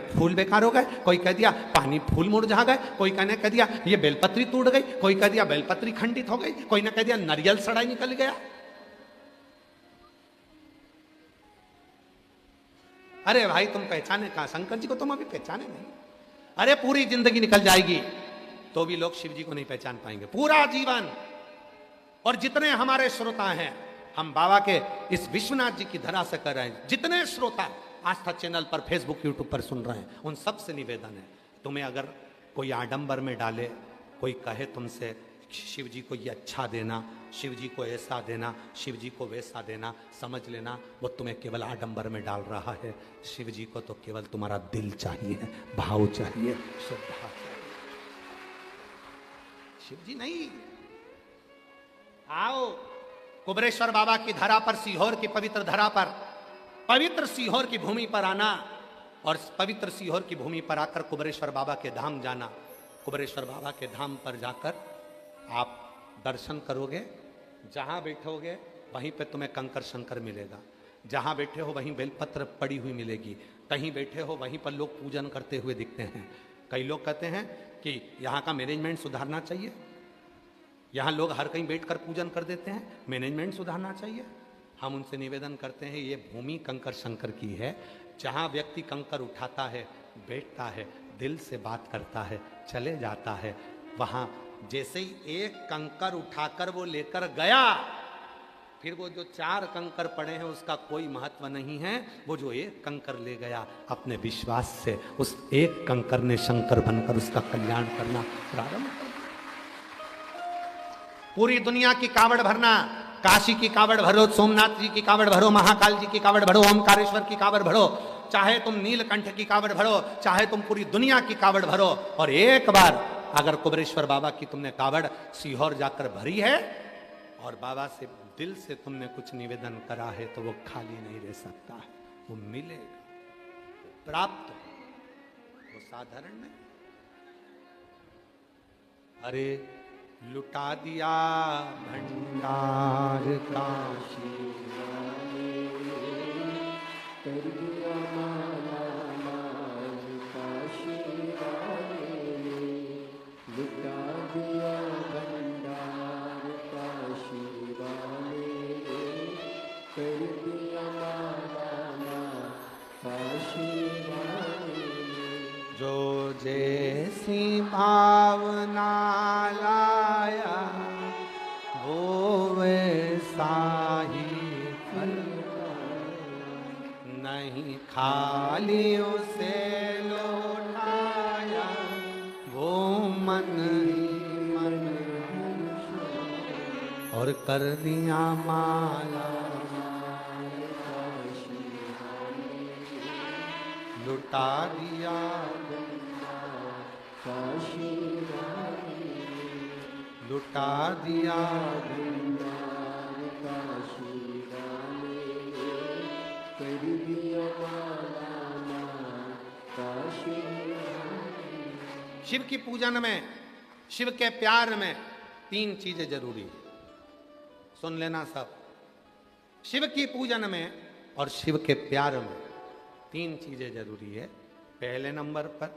फूल बेकार हो गए, कोई कह दिया पानी फूल मुरझा गए, कोई कहने कह दिया ये बेलपत्री टूट गई, कोई कह दिया बेलपत्री खंडित हो गई, कोई ने कह दिया नारियल सड़ाई निकल गया। अरे भाई तुम पहचाने कहां शंकर जी को, तुम अभी पहचाने नहीं। अरे पूरी जिंदगी निकल जाएगी तो भी लोग शिव जी को नहीं पहचान पाएंगे, पूरा जीवन। और जितने हमारे श्रोता हैं, हम बाबा के इस विश्वनाथ जी की धरा से कर रहे हैं, जितने श्रोता आस्था चैनल पर, फेसबुक, यूट्यूब पर सुन रहे हैं, उन सब से निवेदन है, तुम्हें अगर कोई आडंबर में डाले, कोई कहे तुमसे शिव जी को ये अच्छा देना, शिव जी को ऐसा देना, शिव जी को वैसा देना, समझ लेना वो तुम्हें केवल आडंबर में डाल रहा है। शिव जी को तो केवल तुम्हारा दिल चाहिए, भाव चाहिए, श्रद्धा चाहिए। शिव जी नहीं। आओ कुबेरेश्वर बाबा की धरा पर, सीहोर की पवित्र धरा पर, पवित्र सीहोर की भूमि पर आना और पवित्र सीहोर की भूमि पर आकर कुबेरेश्वर बाबा के धाम जाना। कुबेरेश्वर बाबा के धाम पर जाकर आप दर्शन करोगे, जहां बैठोगे वहीं पे तुम्हें कंकर शंकर मिलेगा, जहां बैठे हो वहीं बेलपत्र पड़ी हुई मिलेगी, कहीं बैठे हो वहीं पर लोग पूजन करते हुए दिखते हैं। कई लोग कहते हैं कि यहाँ का मैनेजमेंट सुधारना चाहिए, यहाँ लोग हर कहीं बैठकर पूजन कर देते हैं, मैनेजमेंट सुधारना चाहिए। हम उनसे निवेदन करते हैं ये भूमि कंकर शंकर की है, जहाँ व्यक्ति कंकर उठाता है, बैठता है, दिल से बात करता है, चले जाता है, वहाँ जैसे ही एक कंकर उठाकर वो लेकर गया, फिर वो जो 4 कंकर पड़े हैं उसका कोई महत्व नहीं है। वो जो एक कंकर ले गया अपने विश्वास से, उस एक कंकर ने शंकर बनकर उसका कल्याण करना प्रारंभ कर। पूरी दुनिया की कावड़ भरना, काशी की कावड़ भरो, सोमनाथ जी की कावड़ भरो, महाकाल जी की कावड़ भरो, ओमकारेश्वर की कावड़ भरो, चाहे तुम नीलकंठ की कावड़ भरो, चाहे तुम पूरी दुनिया की कावड़ भरो, और एक बार अगर कुबेरेश्वर बाबा की तुमने कावड़ सीहोर जाकर भरी है और बाबा से दिल से तुमने कुछ निवेदन करा है तो वो खाली नहीं रह सकता, वो मिलेगा, प्राप्त, वो साधारण नहीं। अरे लुटा दिया भंडार काशी, कर दिया माला माल काशी वाले, लुटा दिया भंडार काशी वाले, कर दिया माला माल काशी वाले। जो जैसी भावना लाया वो वैसा ही फल, नहीं खाली उसे लौटाया वो मन ही मन, और कर दिया माला लुटा दिया काशी वाले, लुटा दिया काशी वाले, कर दिया काशी वाले। शिव की पूजन में, शिव के प्यार में 3 चीजें जरूरी है, सुन लेना सब। शिव की पूजन में और शिव के प्यार में 3 चीजें जरूरी है। पहले नंबर पर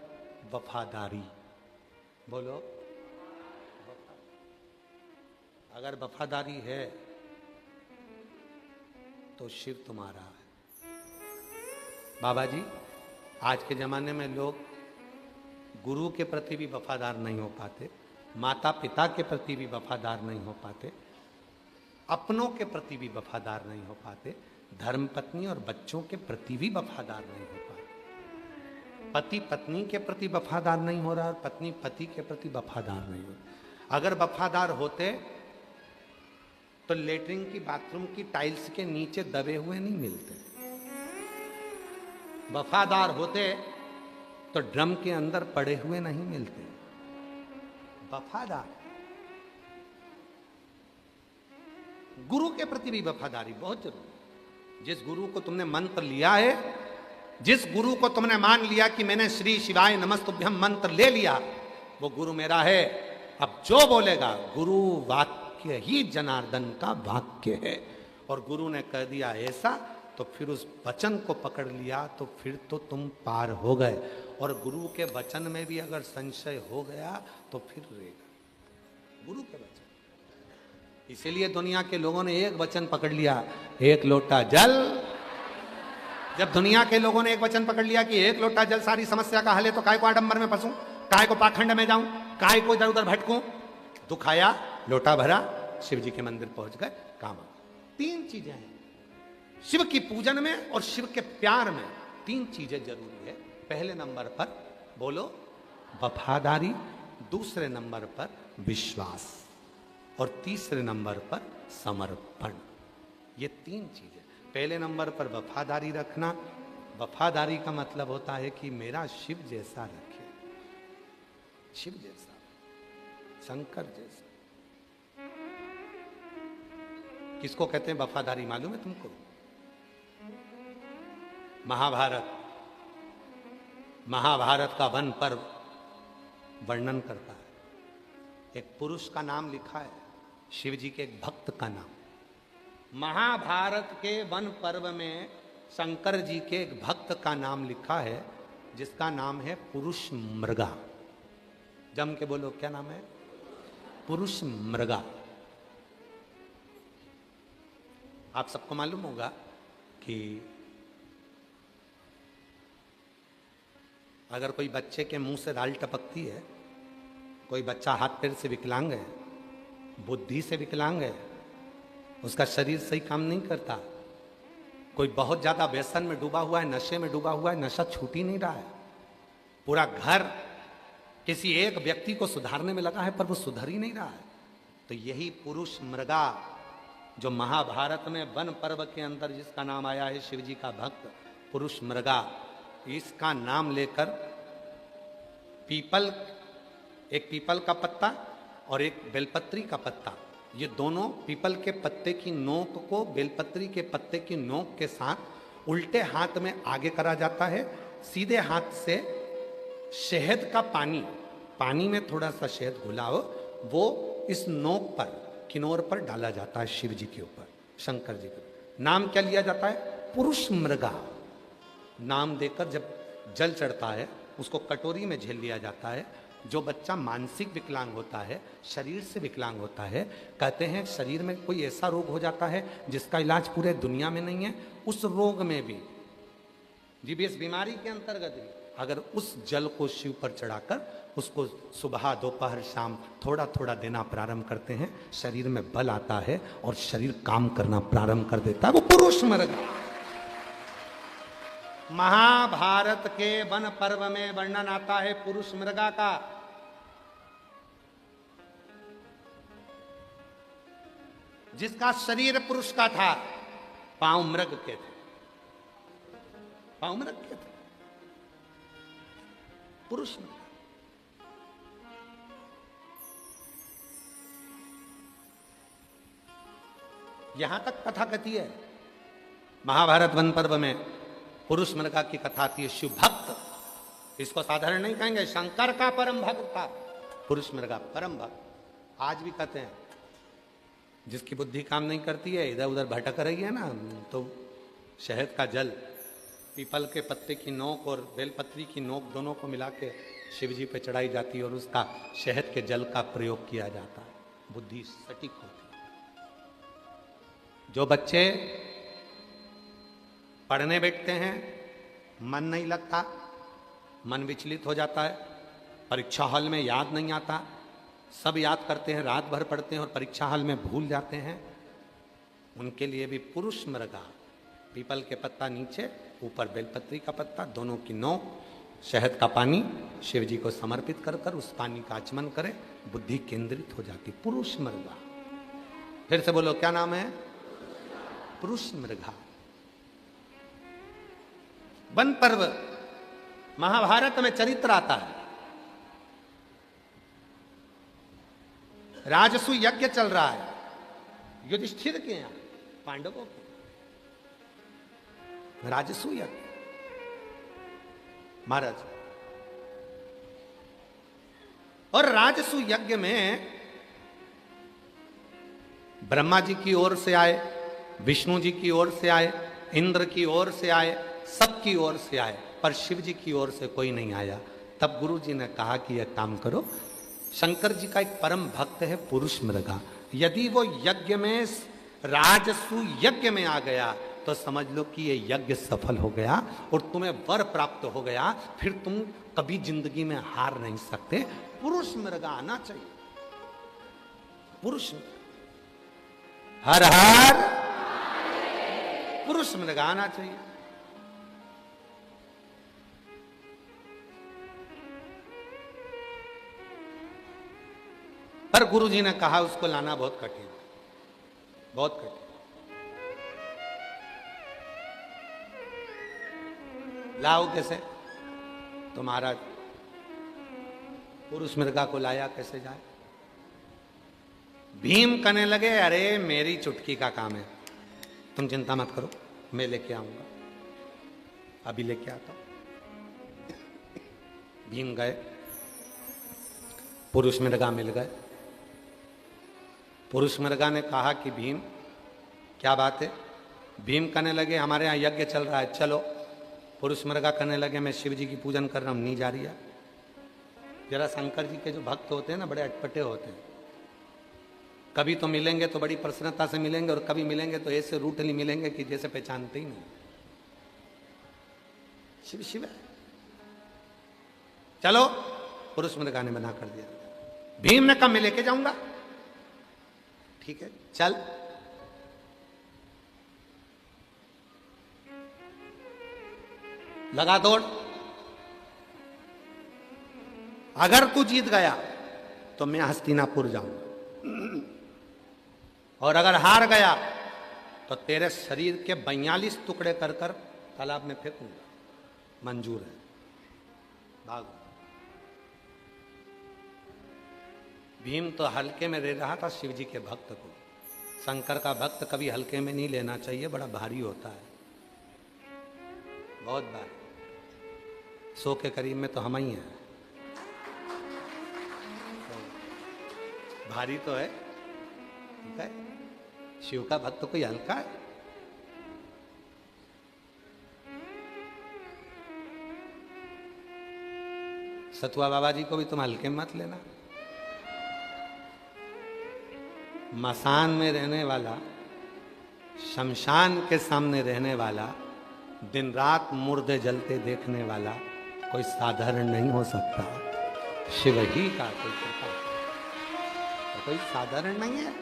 वफादारी, बोलो, अगर वफादारी है तो शिव तुम्हारा है। बाबा जी, आज के जमाने में लोग गुरु के प्रति भी वफादार नहीं हो पाते, माता पिता के प्रति भी वफादार नहीं हो पाते, अपनों के प्रति भी वफादार नहीं हो पाते, धर्मपत्नी और बच्चों के प्रति भी वफादार नहीं हो पाते, पति पत्नी के प्रति वफादार नहीं हो रहा और पत्नी पति के प्रति वफादार नहीं हो रहा। अगर वफादार होते तो लेटरिन की बाथरूम की टाइल्स के नीचे दबे हुए नहीं मिलते, वफादार होते तो ड्रम के अंदर पड़े हुए नहीं मिलते। वफादार, गुरु के प्रति भी वफादारी बहुत जरूरी। जिस गुरु को तुमने मंत्र लिया है, जिस गुरु को तुमने मान लिया कि मैंने श्री शिवाय नमस्तुभ्यम मंत्र ले लिया, वो गुरु मेरा है। अब जो बोलेगा, गुरु वाक्य ही जनार्दन का वाक्य है, और गुरु ने कह दिया ऐसा, तो फिर उस वचन को पकड़ लिया तो फिर तो तुम पार हो गए। और गुरु के वचन में भी अगर संशय हो गया तो फिर रहेगा गुरु के वचन। इसीलिए दुनिया के लोगों ने एक वचन पकड़ लिया, एक लोटा जल। जब दुनिया के लोगों ने एक वचन पकड़ लिया कि एक लोटा जल सारी समस्या का हल है, तो काय को आडंबर में फंसूं, काय को पाखंड में जाऊं, काय को इधर उधर भटकूं। दुखाया, लोटा भरा, शिव जी के मंदिर पहुंच गए, काम। 3 चीजें हैं शिव की पूजन में और शिव के प्यार में, 3 चीजें जरूरी है। पहले नंबर पर बोलो वफादारी, दूसरे नंबर पर विश्वास। और तीसरे नंबर पर समर्पण। ये 3 चीजें। पहले नंबर पर वफादारी रखना। वफादारी का मतलब होता है कि मेरा शिव जैसा रखे, शिव जैसा, शंकर जैसा। किसको कहते हैं वफादारी मालूम है तुमको? महाभारत का वन पर्व वर्णन करता है। एक पुरुष का नाम लिखा है, शिव जी के एक भक्त का नाम। महाभारत के वन पर्व में शंकर जी के एक भक्त का नाम लिखा है, जिसका नाम है पुरुष मृगा। जम के बोलो, क्या नाम है? पुरुष मृगा। आप सबको मालूम होगा कि अगर कोई बच्चे के मुंह से राल टपकती है, कोई बच्चा हाथ पैर से विकलांग है, बुद्धि से विकलांग है, उसका शरीर सही काम नहीं करता, कोई बहुत ज्यादा व्यसन में डूबा हुआ है, नशे में डूबा हुआ है, नशा छूट ही नहीं रहा है, पूरा घर किसी एक व्यक्ति को सुधारने में लगा है पर वो सुधर ही नहीं रहा है, तो यही पुरुष मृगा जो महाभारत में वन पर्व के अंदर जिसका नाम आया है, शिव जी का भक्त पुरुष मृगा, इसका नाम लेकर एक पीपल का पत्ता और एक बेलपत्री का पत्ता, ये दोनों पीपल के पत्ते की नोक को बेलपत्री के पत्ते की नोक के साथ उल्टे हाथ में आगे करा जाता है, सीधे हाथ से शहद का पानी में थोड़ा सा शहद घुला हो, वो इस नोक पर किनोर पर डाला जाता है शिव जी के ऊपर, शंकर जी के। नाम क्या लिया जाता है? पुरुष मृगा। नाम देकर जब जल चढ़ता है उसको कटोरी में झेल लिया जाता है। जो बच्चा मानसिक विकलांग होता है, शरीर से विकलांग होता है, कहते हैं शरीर में कोई ऐसा रोग हो जाता है जिसका इलाज पूरे दुनिया में नहीं है, उस रोग में भी जीबीएस बीमारी के अंतर्गत भी अगर उस जल को शिव पर चढ़ाकर उसको सुबह दोपहर शाम थोड़ा थोड़ा देना प्रारंभ करते हैं, शरीर में बल आता है और शरीर काम करना प्रारंभ कर देता है, वो पुरुष मृगा। महाभारत के वन पर्व में वर्णन आता है पुरुष मृगा का। जिसका शरीर पुरुष का था, पांव मृग के थे, पांव मृग के थे, पुरुष मृग। यहां तक कथा कथी है महाभारत वन पर्व में पुरुष मृगा की कथा थी। शिव भक्त, इसको साधारण नहीं कहेंगे, शंकर का परम भक्त था पुरुष मृगा, परम भक्त। आज भी कहते हैं जिसकी बुद्धि काम नहीं करती है, इधर उधर भटक रही है ना, तो शहद का जल पीपल के पत्ते की नोक और बेलपत्री की नोक दोनों को मिला के शिव जी पे चढ़ाई जाती है और उसका शहद के जल का प्रयोग किया जाता है, बुद्धि सटीक होती है। जो बच्चे पढ़ने बैठते हैं, मन नहीं लगता, मन विचलित हो जाता है, परीक्षा हॉल में याद नहीं आता, सब याद करते हैं, रात भर पढ़ते हैं और परीक्षा हॉल में भूल जाते हैं, उनके लिए भी पुरुष मृगा, पीपल के पत्ता नीचे, ऊपर बेलपत्री का पत्ता, दोनों की नोक, शहद का पानी शिव जी को समर्पित कर कर उस पानी का आचमन करें, बुद्धि केंद्रित हो जाती। पुरुष मृगा। फिर से बोलो, क्या नाम है? पुरुष मृगा। वन पर्व महाभारत में चरित्र आता है। राजसु यज्ञ चल रहा है युधिष्ठिर के यहां, पांडवों के राजसु यज्ञ। महाराज, और राजसु यज्ञ में ब्रह्मा जी की ओर से आए, विष्णु जी की ओर से आए, इंद्र की ओर से आए, सबकी ओर से आए, पर शिव जी की ओर से कोई नहीं आया। तब गुरु जी ने कहा कि यह काम करो, शंकर जी का एक परम भक्त है पुरुष मृगा, यदि वो यज्ञ में राजसु यज्ञ में आ गया तो समझ लो कि ये यज्ञ सफल हो गया और तुम्हें वर प्राप्त हो गया, फिर तुम कभी जिंदगी में हार नहीं सकते। पुरुष मृगा आना चाहिए, पुरुष, हर हर पुरुष मृगा आना चाहिए। पर गुरुजी ने कहा उसको लाना बहुत कठिन, बहुत कठिन। लाओ कैसे? तो महाराज पुरुष मृगा को लाया, कैसे जाए? भीम कहने लगे, अरे मेरी चुटकी का काम है, तुम चिंता मत करो, मैं लेके आऊंगा, अभी लेके आता हूं। भीम गए, पुरुष मृगा मिल गए। पुरुष मृगा ने कहा कि भीम क्या बात है? भीम कहने लगे, हमारे यहाँ यज्ञ चल रहा है, चलो। पुरुष मृगा कहने लगे, मैं शिव जी की पूजन कर रहा हूँ, नहीं जा रही है। जरा शंकर जी के जो भक्त होते हैं ना, बड़े अटपटे होते हैं। कभी तो मिलेंगे तो बड़ी प्रसन्नता से मिलेंगे, और कभी मिलेंगे तो ऐसे रूठली मिलेंगे कि जैसे पहचानते ही नहीं। शिव शिव है, चलो। पुरुष मृगा ने मना कर दिया। भीम ने कहा, मैं लेके जाऊंगा। ठीक है, चल। लगा दौड़। अगर तू जीत गया तो मैं हस्तिनापुर जाऊंगा, और अगर हार गया तो तेरे शरीर के 42 टुकड़े कर कर तालाब में फेंकूंगा, मंजूर है, भाग। भीम तो हल्के में ले रहा था शिव जी के भक्त को। शंकर का भक्त कभी हल्के में नहीं लेना चाहिए, बड़ा भारी होता है, बहुत भारी। 100 के करीब में तो हम ही हैं, तो भारी तो है, ठीक है। शिव का भक्त कोई हल्का है? सतुआ बाबा जी को भी तुम हल्के मत लेना। मसान में रहने वाला, शमशान के सामने रहने वाला, दिन रात मुर्दे जलते देखने वाला कोई साधारण नहीं हो सकता। शिव ही का कोई कृपा, तो कोई साधारण नहीं है।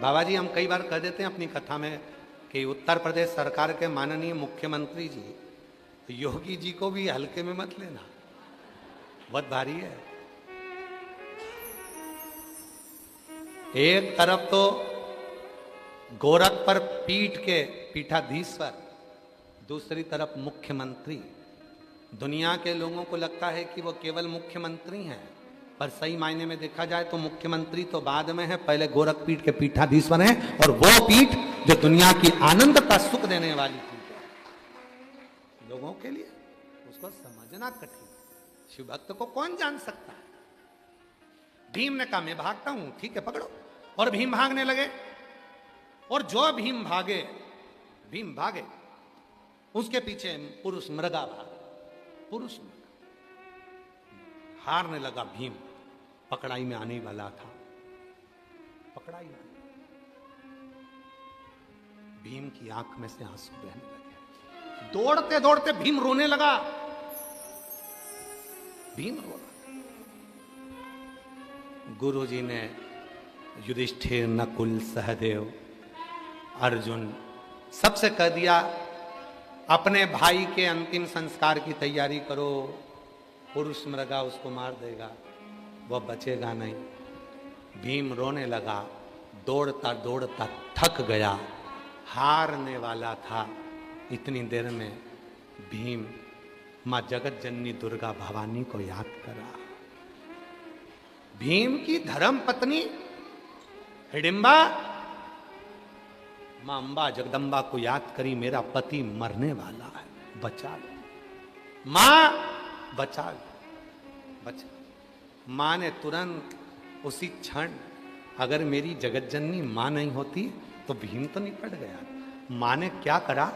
बाबा जी हम कई बार कह देते हैं अपनी कथा में कि उत्तर प्रदेश सरकार के माननीय मुख्यमंत्री जी योगी जी को भी हल्के में मत लेना, बहुत भारी है। एक तरफ तो गोरख पर पीठ के पीठाधीश्वर, दूसरी तरफ मुख्यमंत्री। दुनिया के लोगों को लगता है कि वो केवल मुख्यमंत्री हैं, पर सही मायने में देखा जाए तो मुख्यमंत्री तो बाद में है, पहले गोरख पीठ के पीठाधीश्वर हैं, और वो पीठ जो दुनिया की आनंद का सुख देने वाली पीठ है लोगों के लिए, उसको समझना कठिन। शिव भक्त को कौन जान सकता है? भीम ने कहा, मैं भागता हूं, ठीक है, पकड़ो। और भीम भागने लगे, और जो भीम भागे उसके पीछे पुरुष मृगा भागा। पुरुष मृगा हारने लगा। भीम पकड़ाई में आने वाला था, पकड़ाई में भीम की आंख में से आंसू बहने लगे। दौड़ते दौड़ते भीम रोने लगा। भीम रोना। गुरुजी ने युधिष्ठिर, नकुल, सहदेव, अर्जुन सबसे कह दिया, अपने भाई के अंतिम संस्कार की तैयारी करो, पुरुष मृगा उसको मार देगा, वह बचेगा नहीं। भीम रोने लगा, दौड़ता दौड़ता थक गया, हारने वाला था। इतनी देर में भीम मां जगत जननी दुर्गा भवानी को याद करा। भीम की धर्म पत्नी हिडिंबा मां अंबा जगदंबा को याद करी, मेरा पति मरने वाला है, बचा लो मां, बचा लो, बचा। मां ने तुरंत उसी क्षण, अगर मेरी जगत जननी मां नहीं होती तो भीम तो निपट गया। मां ने क्या करा?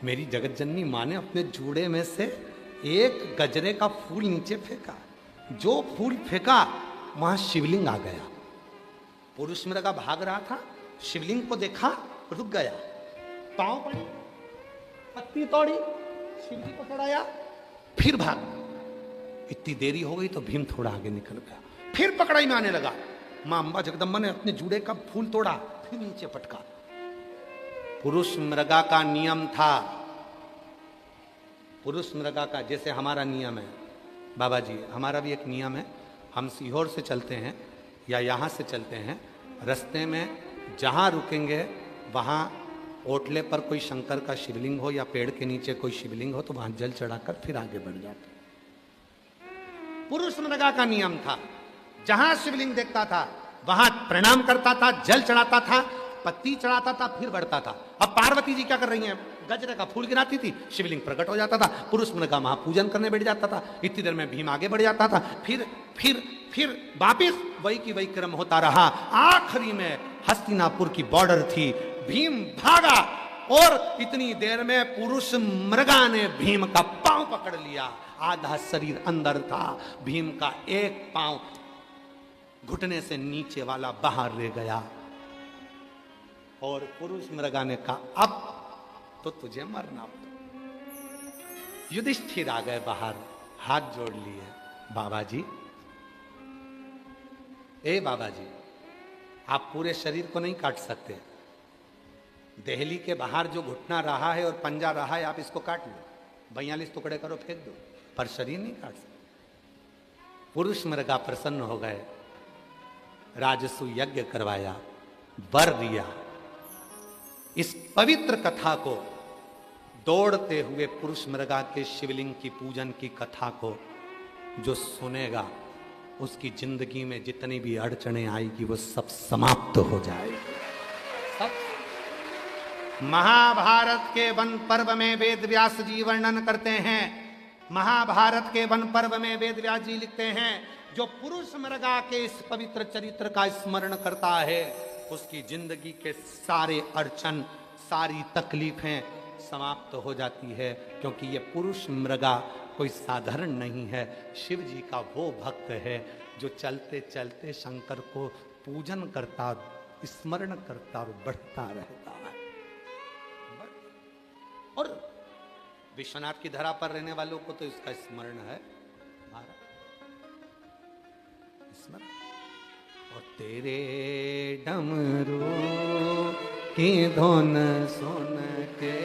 मेरी जगत जननी मां ने अपने जूड़े में से एक गजरे का फूल नीचे फेंका। जो फूल फेंका वहां शिवलिंग आ गया। पुरुष मृगा भाग रहा था, शिवलिंग को देखा, रुक गया, पांव पड़े, पत्ती तोड़ी, शिव जी को चढ़ाया, फिर भाग। इतनी देरी हो गई तो भीम थोड़ा आगे निकल गया, फिर पकड़ाई में आने लगा। मां अंबा जगदंबा ने अपने जूड़े का फूल तोड़ा, फिर नीचे पटका। पुरुष मृगा का नियम था, पुरुष मृगा का, जैसे हमारा नियम है बाबा जी, हमारा भी एक नियम है, हम सीहोर से चलते हैं या यहाँ से चलते हैं, रास्ते में जहाँ रुकेंगे वहाँ ओटले पर कोई शंकर का शिवलिंग हो या पेड़ के नीचे कोई शिवलिंग हो तो वहाँ जल चढ़ाकर फिर आगे बढ़ जाते। पुरुष मृगा का नियम था, जहां शिवलिंग देखता था वहां प्रणाम करता था, जल चढ़ाता था, पत्ती चढ़ाता था, फिर बढ़ता था। अब पार्वती जी क्या कर रही हैं? गजरे का फूल गिराती थी, शिवलिंग प्रकट हो जाता था, पुरुष मृगा महापूजन करने बैठ जाता था। इतनी देर में भीम आगे बढ़ जाता था, फिर वापिस वही की वही क्रम होता रहा। आखिरी में हस्तिनापुर की बॉर्डर थी, भीम भागा और इतनी देर में पुरुष मृगा ने भीम का पांव पकड़ लिया। आधा शरीर अंदर था, भीम का एक पांव घुटने से नीचे वाला बाहर रह गया और पुरुष मृगा ने कहा अब तो तुझे मरना पड़ा। युधिष्ठिर आ गए बाहर, हाथ जोड़ लिए, बाबा जी, ए बाबा जी, आप पूरे शरीर को नहीं काट सकते, देहली के बाहर जो घुटना रहा है और पंजा रहा है आप इसको काट लो, 42 टुकड़े करो फेंक दो, पर शरीर नहीं काट सकते। पुरुष मृगा प्रसन्न हो गए, राजसु यज्ञ करवाया, वर दिया। इस पवित्र कथा को दौड़ते हुए पुरुष मृगा के शिवलिंग की पूजन की कथा को जो सुनेगा उसकी जिंदगी में जितनी भी अड़चने आएगी वो सब समाप्त हो जाएगी। महाभारत के वन पर्व में वेद व्यास जी वर्णन करते हैं, महाभारत के वन पर्व में वेद व्यास जी लिखते हैं, जो पुरुष मृगा के इस पवित्र चरित्र का स्मरण करता है उसकी जिंदगी के सारे अड़चन, सारी तकलीफें समाप्त हो जाती है, क्योंकि ये पुरुष मृगा कोई साधारण नहीं है, शिव जी का वो भक्त है जो चलते चलते शंकर को पूजन करता, स्मरण करता और बढ़ता रहता है। और विश्वनाथ की धरा पर रहने वालों को तो इसका स्मरण है, स्मरण। और तेरे डमरू की धुन सुन के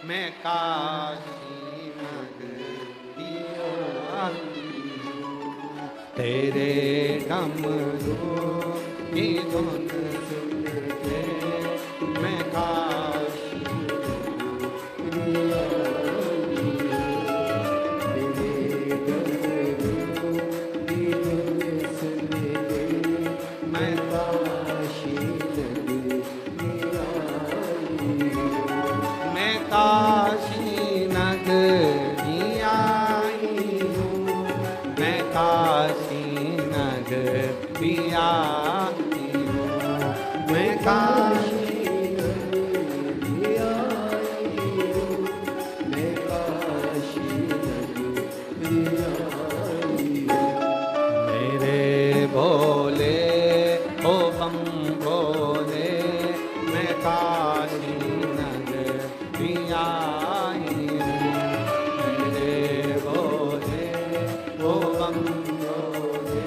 मैं काशी नगरिया, तेरे डमरू की धुन सुन के मैं काशी नगरिया, काशी नगरी आई हूँ, मैं काशी नगरी आई हूँ, मैं काशी नगरी आई हूँ, मैं काशी नगरी आई हूँ। मेरे भोले ओ बम भोले, मैं काशी आई मेरे भोले ओ बम भोले,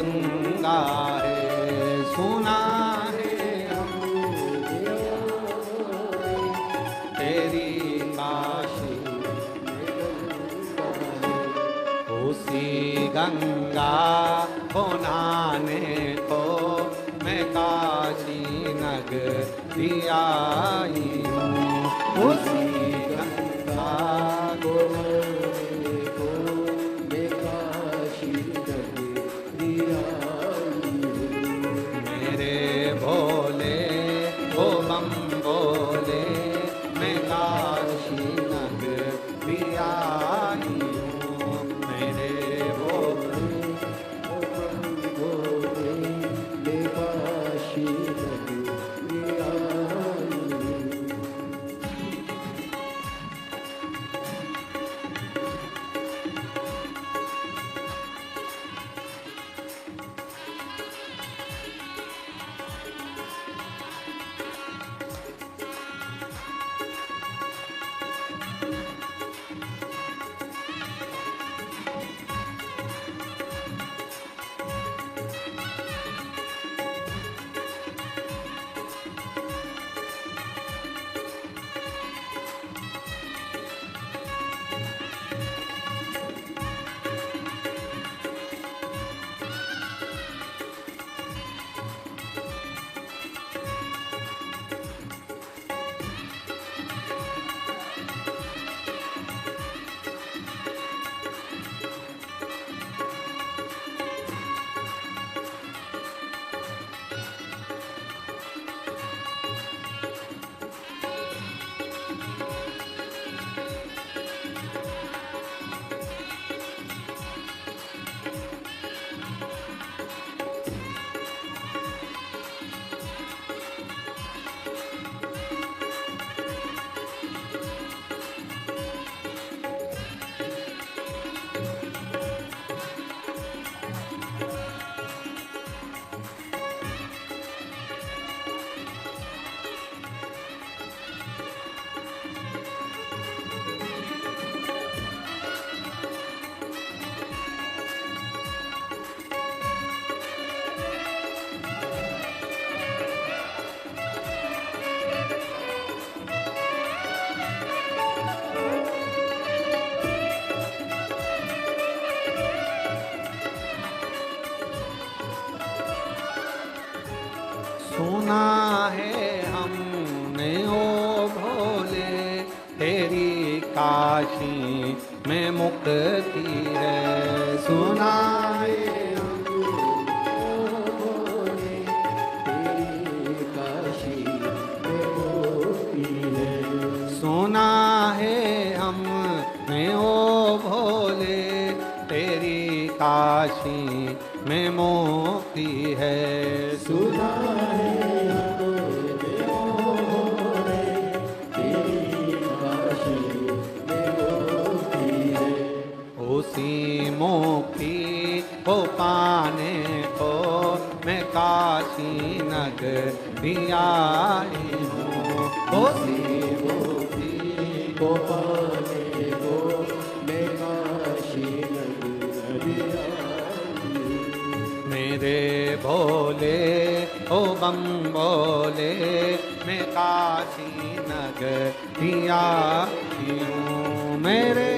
गंगा है सुना है तेरी काशी उसी गंगा को नहाने को मैं काशी नगरी आई हूँ उसी गंगा को मैं काशी नगरी आई हूँ मेरे भोले ओ बम बोले मैं काशी नगरी आई हूँ मेरे भोले ओ बम बोले मैं काशी नगरी आई हूँ सुना है हमने ओ भोले तेरी काशी में मुक्ति है सुना है हमने ओ भोले तेरी काशी में मुक्ति है सुना है हमने ओ भोले तेरी काशी में मुक्ति है सुना उसी मुक्ति को पाने को मैं काशी नगरी आई हूँ उसी मुक्ति को पाने को मैं काशी नगरी आई हूँ मेरे भोले ओ बम बोले मैं काशी नगरी आई हूँ मेरे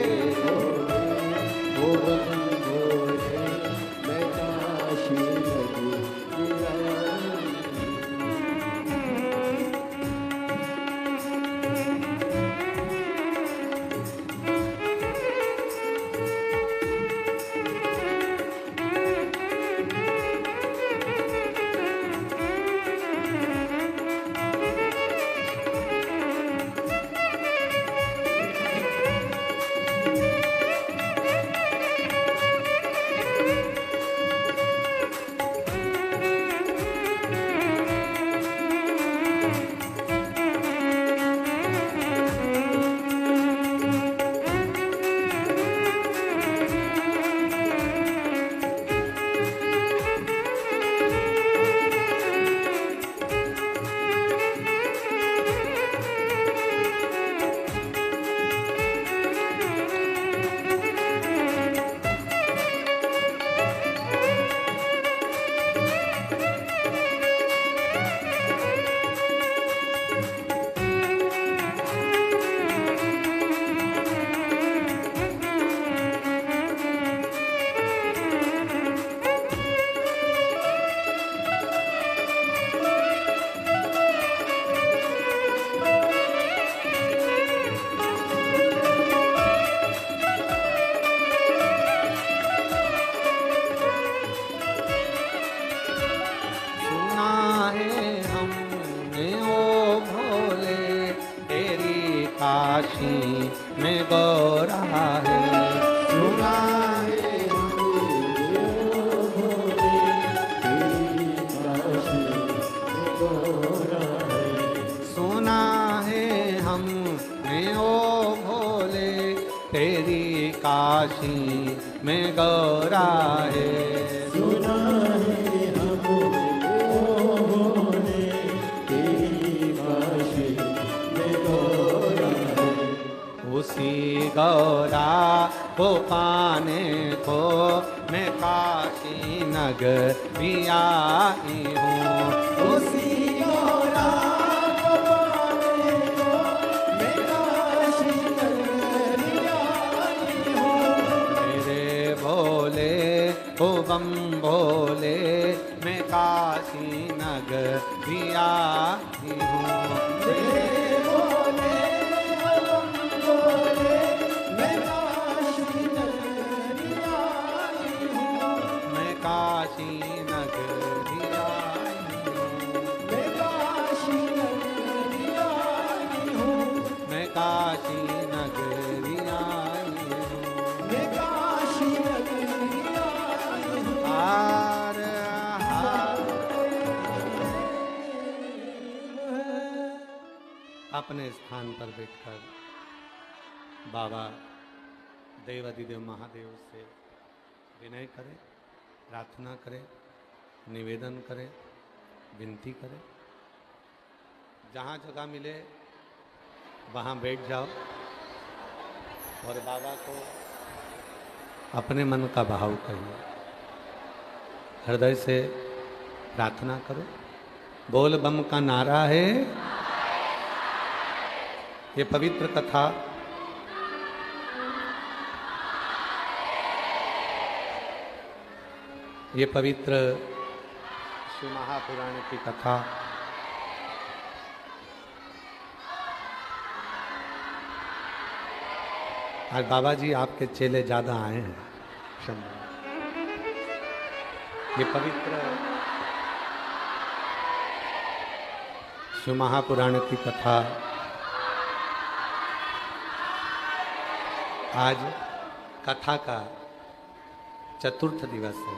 काशी में गौरा है। सुना है सुना है हमने ओ भोले तेरी काशी में गौरा है।
सुना है हम ओ भोले तेरी काशी में गौरा है।
उसी गौरा को पाने को मैं काशी नगरी आई हूँ। उसी
गौरा को पाने को मैं काशी नगरी आई हूँ।
मेरे भोले ओ बम भोले मैं काशी नगरी आई हूँ।
तेरे भोले बम भोले मैं काशी नगरी आई हूँ।
मैं काशी नगरी आई हूँ।
मैं काशी नगरी आई हूँ।
मैं काशी नगरी आई हूँ।
मैं काशी नगरी आई हूँ।
हार हार अपने स्थान पर बैठकर बाबा देवाधिदेव महादेव से विनय करें, प्रार्थना करें, निवेदन करें, विनती करें। जहाँ जगह मिले वहाँ बैठ जाओ और बाबा को अपने मन का भाव कहिए, हृदय से प्रार्थना करो। बोल बम का नारा है। ये पवित्र कथा ये पवित्र श्री महापुराण की कथा आज बाबा जी आपके चेले ज्यादा आए हैं। ये पवित्र शिव महापुराण की कथा आज कथा का चतुर्थ दिवस है।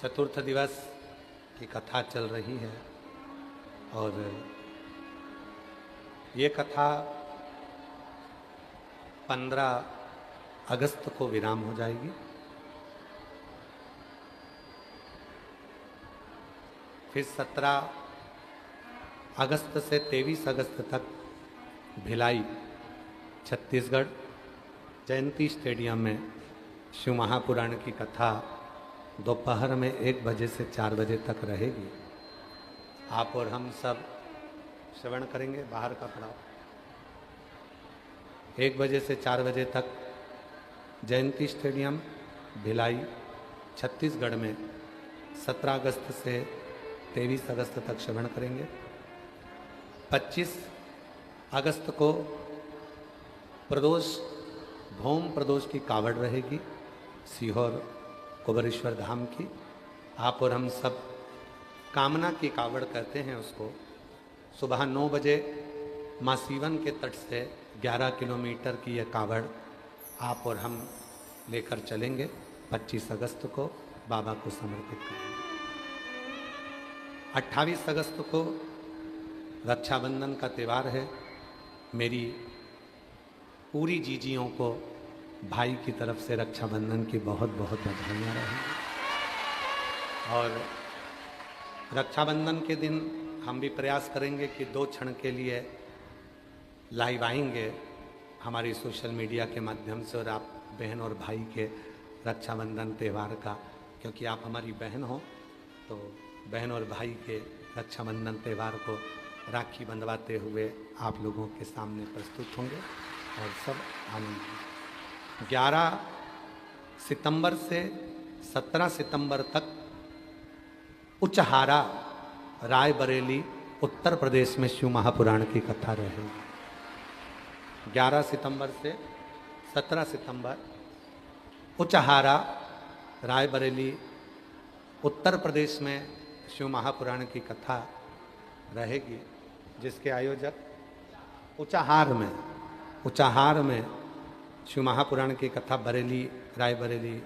चतुर्थ दिवस की कथा चल रही है और ये कथा 15 अगस्त को विराम हो जाएगी। फिर 17 अगस्त से 23 अगस्त तक भिलाई छत्तीसगढ़ जयंती स्टेडियम में शिव महापुराण की कथा दोपहर में 1 बजे से 4 बजे तक रहेगी। आप और हम सब श्रवण करेंगे। बाहर का पड़ाव 1 बजे से 4 बजे तक जयंती स्टेडियम भिलाई छत्तीसगढ़ में 17 अगस्त से 23 अगस्त तक श्रवण करेंगे। 25 अगस्त को प्रदोष भौम प्रदोष की कावड़ रहेगी सीहोर कुबरेश्वर धाम की। आप और हम सब कामना की कावड़ कहते हैं उसको। सुबह 9 बजे माँ सीवन के तट से 11 किलोमीटर की यह कावड़ आप और हम लेकर चलेंगे। 25 अगस्त को बाबा को समर्पित करेंगे। 28 अगस्त को रक्षाबंधन का त्यौहार है। मेरी पूरी जीजियों को भाई की तरफ से रक्षाबंधन की बहुत बहुत बधाइयाँ रहें। और रक्षाबंधन के दिन हम भी प्रयास करेंगे कि 2 क्षण के लिए लाइव आएंगे हमारी सोशल मीडिया के माध्यम से और आप बहन और भाई के रक्षाबंधन त्यौहार का, क्योंकि आप हमारी बहन हो तो बहन और भाई के रक्षाबंधन त्यौहार को राखी बंधवाते हुए आप लोगों के सामने प्रस्तुत होंगे और सब आनंद। 11 सितंबर से 17 सितंबर तक उचहारा रायबरेली उत्तर प्रदेश में शिव महापुराण की कथा रहेगी। 11 सितंबर से 17 सितंबर उचहारा रायबरेली उत्तर प्रदेश में शिव महापुराण की कथा रहेगी, जिसके आयोजक उचाहार में उचाहार में शिव महापुराण की कथा बरेली रायबरेली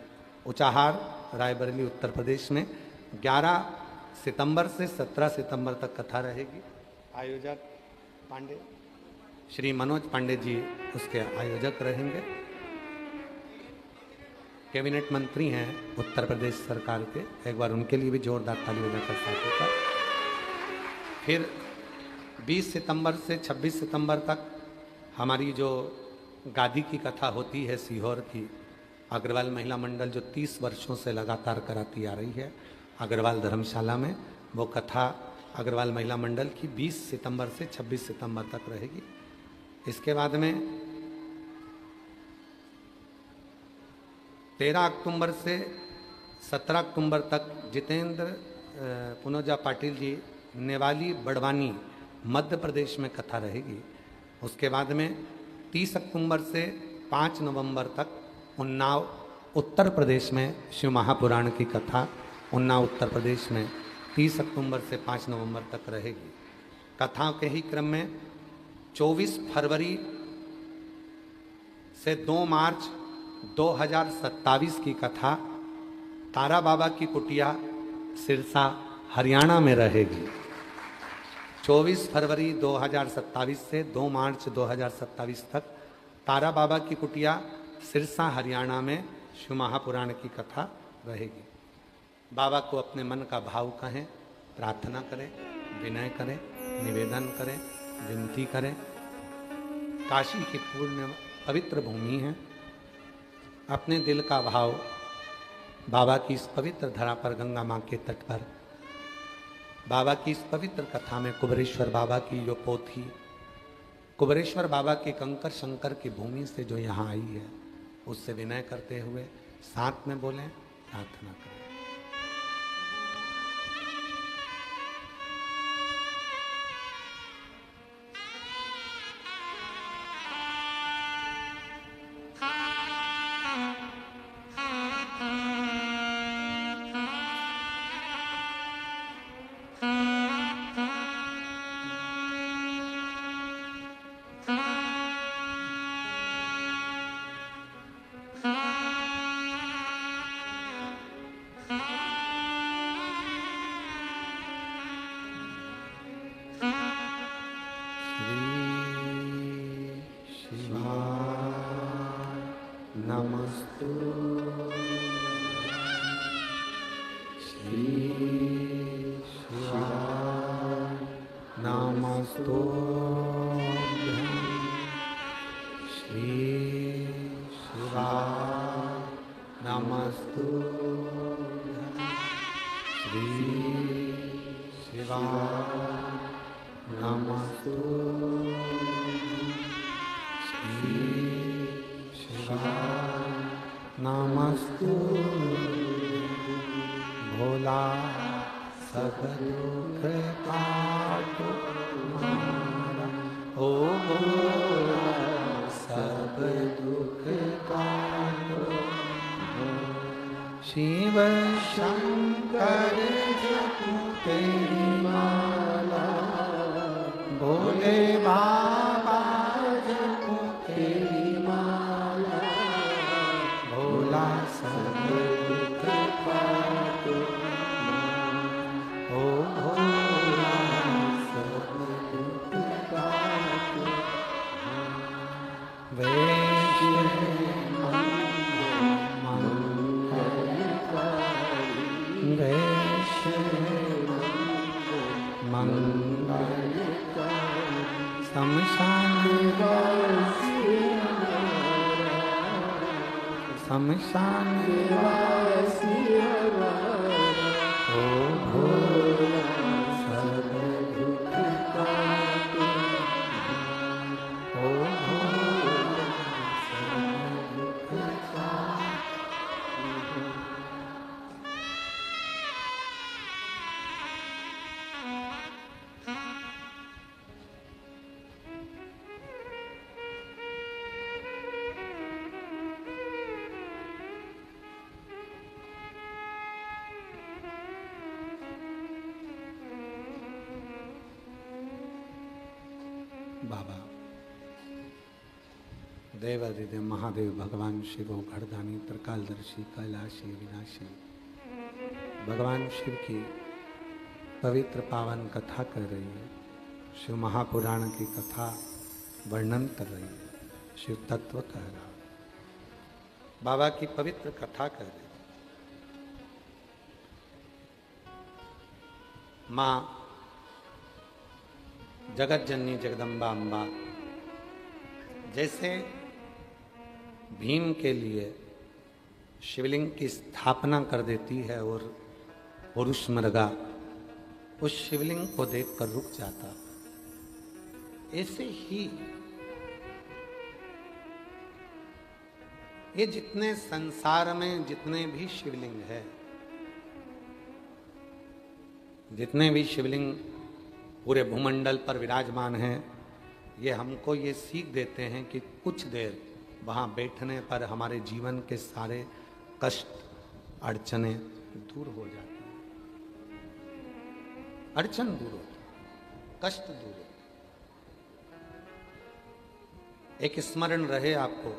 उचाहार रायबरेली उत्तर प्रदेश में 11 सितंबर से 17 सितंबर तक कथा रहेगी। आयोजक पांडे श्री मनोज पांडे जी उसके आयोजक रहेंगे। कैबिनेट मंत्री हैं उत्तर प्रदेश सरकार के, एक बार उनके लिए भी जोरदार ताली बजाकर साथों का। फिर 20 सितंबर से 26 सितंबर तक हमारी जो गादी की कथा होती है सीहोर की अग्रवाल महिला मंडल जो 30 वर्षों से लगातार कराती आ रही है अग्रवाल धर्मशाला में, वो कथा अग्रवाल महिला मंडल की 20 सितंबर से 26 सितंबर तक रहेगी। इसके बाद में 13 अक्टूबर से 17 अक्टूबर तक जितेंद्र पुनोजा पाटिल जी नेवाली बड़वानी मध्य प्रदेश में कथा रहेगी। उसके बाद में 30 अक्टूबर से 5 नवंबर तक उन्नाव उत्तर प्रदेश में शिव महापुराण की कथा उन्नाव उत्तर प्रदेश में 30 अक्टूबर से 5 नवंबर तक रहेगी। कथाओं के ही क्रम में 24 फरवरी से 2 मार्च 2027 की कथा तारा बाबा की कुटिया सिरसा हरियाणा में रहेगी। 24 फरवरी 2027 से 2 मार्च 2027 तक तारा बाबा की कुटिया सिरसा हरियाणा में शिव महापुराण की कथा रहेगी। बाबा को अपने मन का भाव कहें, प्रार्थना करें, विनय करें, निवेदन करें, विनती करें। काशी की पूर्ण पवित्र भूमि है। अपने दिल का भाव बाबा की इस पवित्र धरा पर गंगा माँ के तट पर बाबा की इस पवित्र कथा में कुबेरेश्वर बाबा की जो पोथी कुबेरेश्वर बाबा की कंकर शंकर की भूमि से जो यहाँ आई है उससे विनय करते हुए साथ में बोलें, प्रार्थना करें। भोला सब दुख काटो हमारा, ओ भोला सब दुख काटो। शिव शंकर जपो तेरी माला, भोले बाबा जपो तेरी माला, भोला सब दुख काटो, ओ भोला सब दुख काटो। वैष्णव शमशान ओ भोला सब दुख काटो, ओ भोला सब दुख काटो। बाबा देवादिदेव महादेव भगवान शिव घड़दानी त्रिकालदर्शी कैलाशी विनाशी भगवान शिव की पवित्र पावन कथा कर रही है। शिव महापुराण की कथा वर्णन कर रही है। शिव तत्व कह रहा है, बाबा की पवित्र कथा कर रही है। माँ जगत जननी जगदम्बा अम्बा जैसे भीम के लिए शिवलिंग की स्थापना कर देती है और पुरुष मृगा उस शिवलिंग को देखकर रुक जाता, ऐसे ही ये जितने संसार में जितने भी शिवलिंग है, जितने भी शिवलिंग पूरे भूमंडल पर विराजमान हैं, ये हमको ये सीख देते हैं कि कुछ देर वहाँ बैठने पर हमारे जीवन के सारे कष्ट अड़चने दूर हो जाती हैं। अड़चन दूर होती, कष्ट दूर होते। एक स्मरण रहे आपको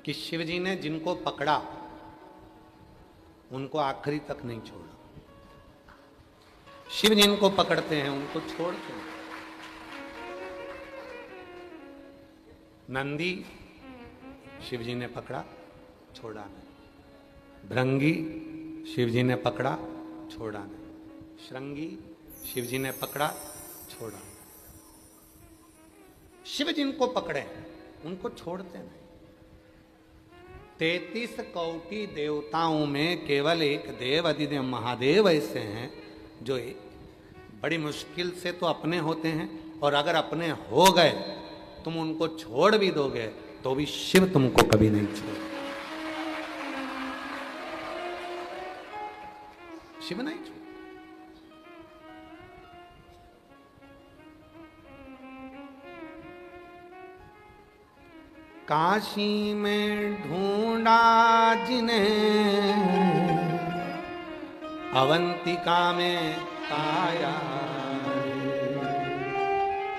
कि शिवजी ने जिनको पकड़ा उनको आखिरी तक नहीं छोड़ा। शिव जिनको पकड़ते हैं उनको छोड़ते हैं। नंदी शिवजी ने पकड़ा, छोड़ा नहीं। भृंगी शिवजी ने पकड़ा, छोड़ा नहीं। श्रृंगी शिवजी ने पकड़ा, छोड़ा नहीं। शिव जिनको पकड़े उनको छोड़ते नहीं। 33 कोटि देवताओं में केवल एक देव अधिदेव महादेव ऐसे हैं जो बड़ी मुश्किल से तो अपने होते हैं, और अगर अपने हो गए तुम उनको छोड़ भी दोगे तो भी शिव तुमको कभी नहीं छोड़, शिव नहीं छोड़। काशी में ढूंढा जिन्हें अवंतिका में पाया,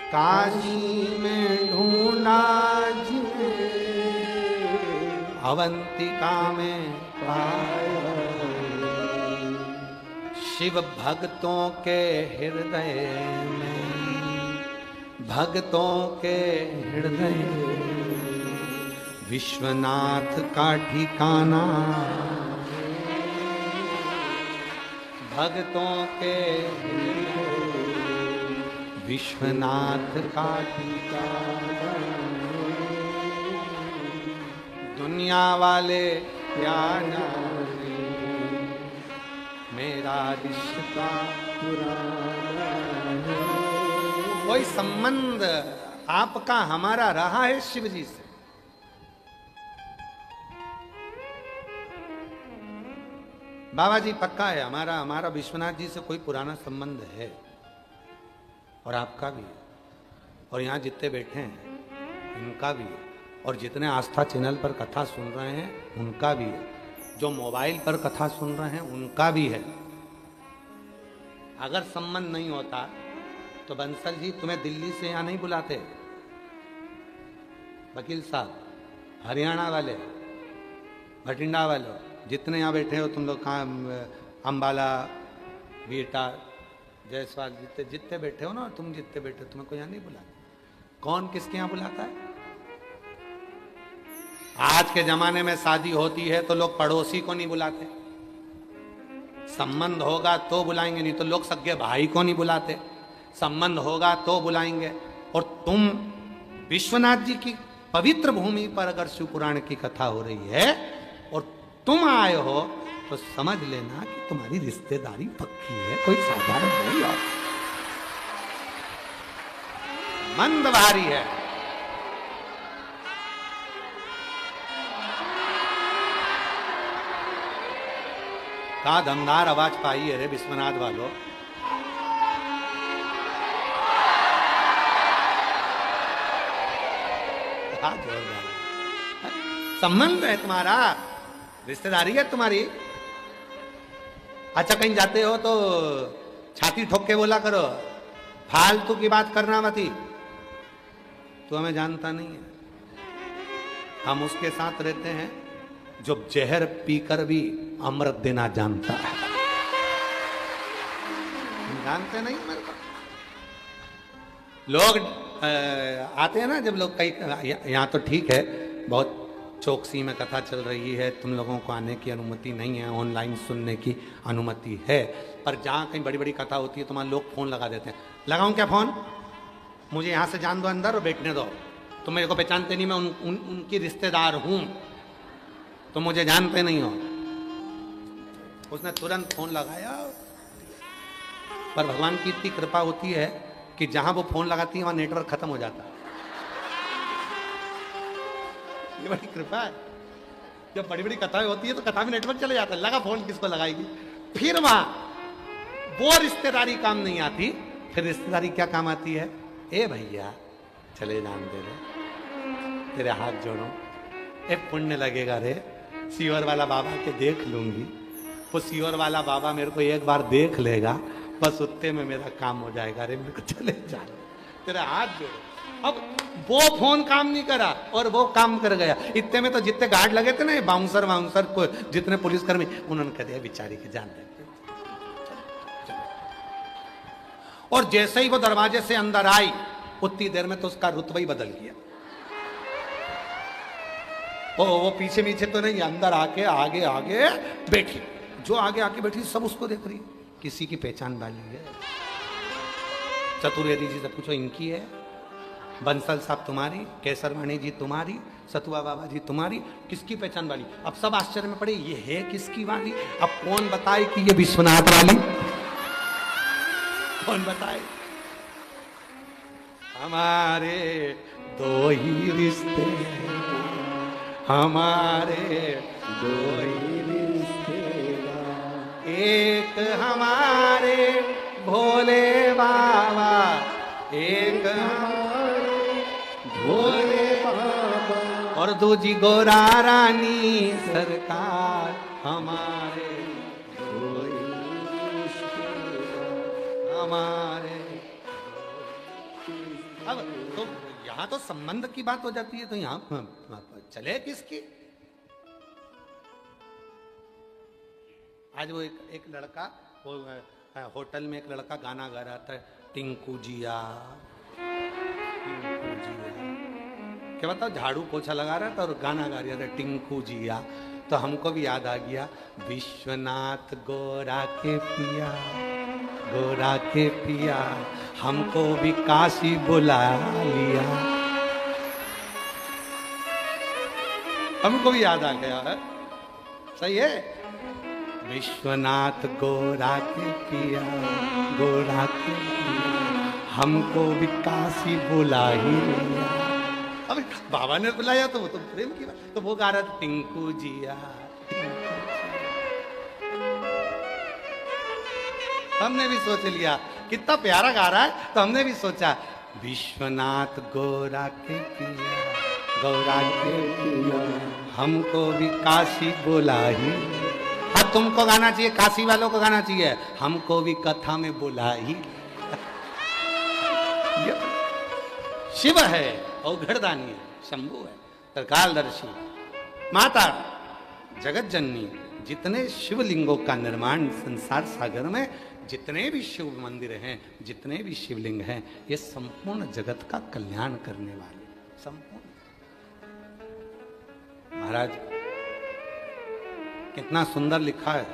काशी में ढूंढा जिन्हें अवंतिका में पाया। शिव भक्तों के हृदय में, भक्तों के हृदय विश्वनाथ का ठिकाना, भक्तों के विश्वनाथ का ठिकाना। दुनिया वाले क्या जाने मेरा रिश्ता पुराना। कोई संबंध आपका हमारा रहा है शिव जी से, बाबा जी पक्का है हमारा विश्वनाथ जी से कोई पुराना संबंध है, और आपका भी है, और यहाँ जितने बैठे हैं इनका भी है, और जितने आस्था चैनल पर कथा सुन रहे हैं उनका भी है, जो मोबाइल पर कथा सुन रहे हैं उनका भी है। अगर संबंध नहीं होता तो बंसल जी तुम्हें दिल्ली से यहाँ नहीं बुलाते, वकील साहब, हरियाणा वाले, भटिंडा वाले, जितने यहाँ बैठे हो तुम लोग, कहाँ अम्बाला, बीटा, जयसवाल, जितने बैठे हो ना, तुम जितने बैठे हो तुम्हें कोई यहाँ नहीं बुलाता। कौन किसके यहाँ बुलाता है? आज के जमाने में शादी होती है तो लोग पड़ोसी को नहीं बुलाते, संबंध होगा तो बुलाएंगे, नहीं तो लोग सगे भाई को नहीं बुलाते, संबंध होगा तो बुलाएंगे। और तुम विश्वनाथ जी की पवित्र भूमि पर अगर शिव पुराण की कथा हो रही है और तुम आए हो तो समझ लेना कि तुम्हारी रिश्तेदारी पक्की है, कोई साधारण नहीं है, मंद भारी है। का दमदार आवाज पाई है रे विश्वनाथ वालों। संबंध है तुम्हारा, रिश्तेदारी है तुम्हारी। अच्छा कहीं जाते हो तो छाती ठोक के बोला करो, फालतू की बात करना मती, तो हमें जानता नहीं है। हम उसके साथ रहते हैं जो जहर पीकर भी अमृत देना जानता है। हम जानते नहीं मेरे को। लोग आते हैं ना, जब लोग कई, यहाँ तो ठीक है, बहुत चौकसी में कथा चल रही है, तुम लोगों को आने की अनुमति नहीं है, ऑनलाइन सुनने की अनुमति है, पर जहाँ कहीं बड़ी बड़ी कथा होती है तो वहाँ लोग फोन लगा देते हैं। लगाऊं क्या फोन? मुझे यहाँ से जान दो अंदर और बैठने दो। तुम मेरे को पहचानते नहीं, मैं उनकी रिश्तेदार हूँ, तो मुझे जानते नहीं हो। उसने तुरंत फोन लगाया, पर भगवान की इतनी कृपा होती है कि जहां वो फोन लगाती है वहां नेटवर्क खत्म हो जाता है। ये बड़ी कृपा है। जब बड़ी बड़ी कथाएं होती है तो कथा में नेटवर्क चले जाता है, लगा फोन, किसको लगाएगी। फिर वहां वो रिश्तेदारी काम नहीं आती, फिर रिश्तेदारी क्या काम आती है? ए भैया चले जान दे रे, तेरे हाथ जोड़ो, ए पुण्य लगेगा रे, सीवर वाला बाबा के देख लूंगी, वो सीवर वाला बाबा मेरे को एक बार देख लेगा, बस उतने में मेरा काम हो जाएगा रे, मेरे को चले जा, तेरे हाथ जोड़ो। अब वो फोन काम नहीं करा और वो काम कर गया। इतने में तो जितने गार्ड लगे थे ना, बाउंसर वाउंसर को, जितने पुलिसकर्मी, उन्होंने कह दिया बेचारी की जान दे। और जैसे ही वो दरवाजे से अंदर आई, उतनी देर में तो उसका रुतबा ही बदल गया। वो पीछे पीछे तो नहीं, अंदर आके आगे आगे बैठी। जो आगे आके बैठी सब उसको देख रही, किसी की पहचान वाली है। चतुर्वेदी जी से पूछो, इनकी है? बंसल साहब तुम्हारी, केसरवाणी जी तुम्हारी, सतुआ बाबा जी तुम्हारी, किसकी पहचान वाली? अब सब आश्चर्य में पड़े, ये है किसकी वाली? अब कौन बताए कि ये विश्वनाथ वाली? कौन बताए? हमारे दो ही रिश्ते, हमारे दो ही रिश्ते, एक हमारे भोले बाबा, एक हमारे भोले बाबा, और दूजी गोरा रानी सरकार, हमारे दो ही रिश्ते, हमारे। अब तो यहाँ तो संबंध की बात हो जाती है, तो यहाँ चले किसकी? आज वो एक लड़का, वो होटल में एक लड़का गाना गा रहा था, टिंकू जिया, टिंकू जिया, क्या बताओ, झाड़ू पोछा लगा रहा था और गाना गा रहा था टिंकू जिया। तो हमको भी याद आ गया, विश्वनाथ गोरा के पिया, गोरा के पिया, हमको भी काशी बुला लिया। हमको भी याद आ गया है, सही है। विश्वनाथ गोरा के पिया, गोरा के पिया, हमको भी काशी बुला ही लिया। अब बाबा ने बुलाया तो वो तो प्रेम की बात, तो वो गा रहा था टिंकू जिया, हमने भी सोच लिया कितना प्यारा गा रहा है, तो हमने भी सोचा विश्वनाथ गोरा के पिया, गोरा के पिया, हमको भी काशी बुला ही। हाँ, तुमको गाना चाहिए, काशी वालों को गाना चाहिए, हमको भी कथा में बुला ही। शिव है, औघड़दानी है, शंभु है, त्रिकालदर्शी, माता जगत जननी। जितने शिवलिंगों का निर्माण संसार सागर में, जितने भी शिव मंदिर हैं, जितने भी शिवलिंग हैं, ये संपूर्ण जगत का कल्याण करने वाले, संपूर्ण। महाराज कितना सुंदर लिखा है,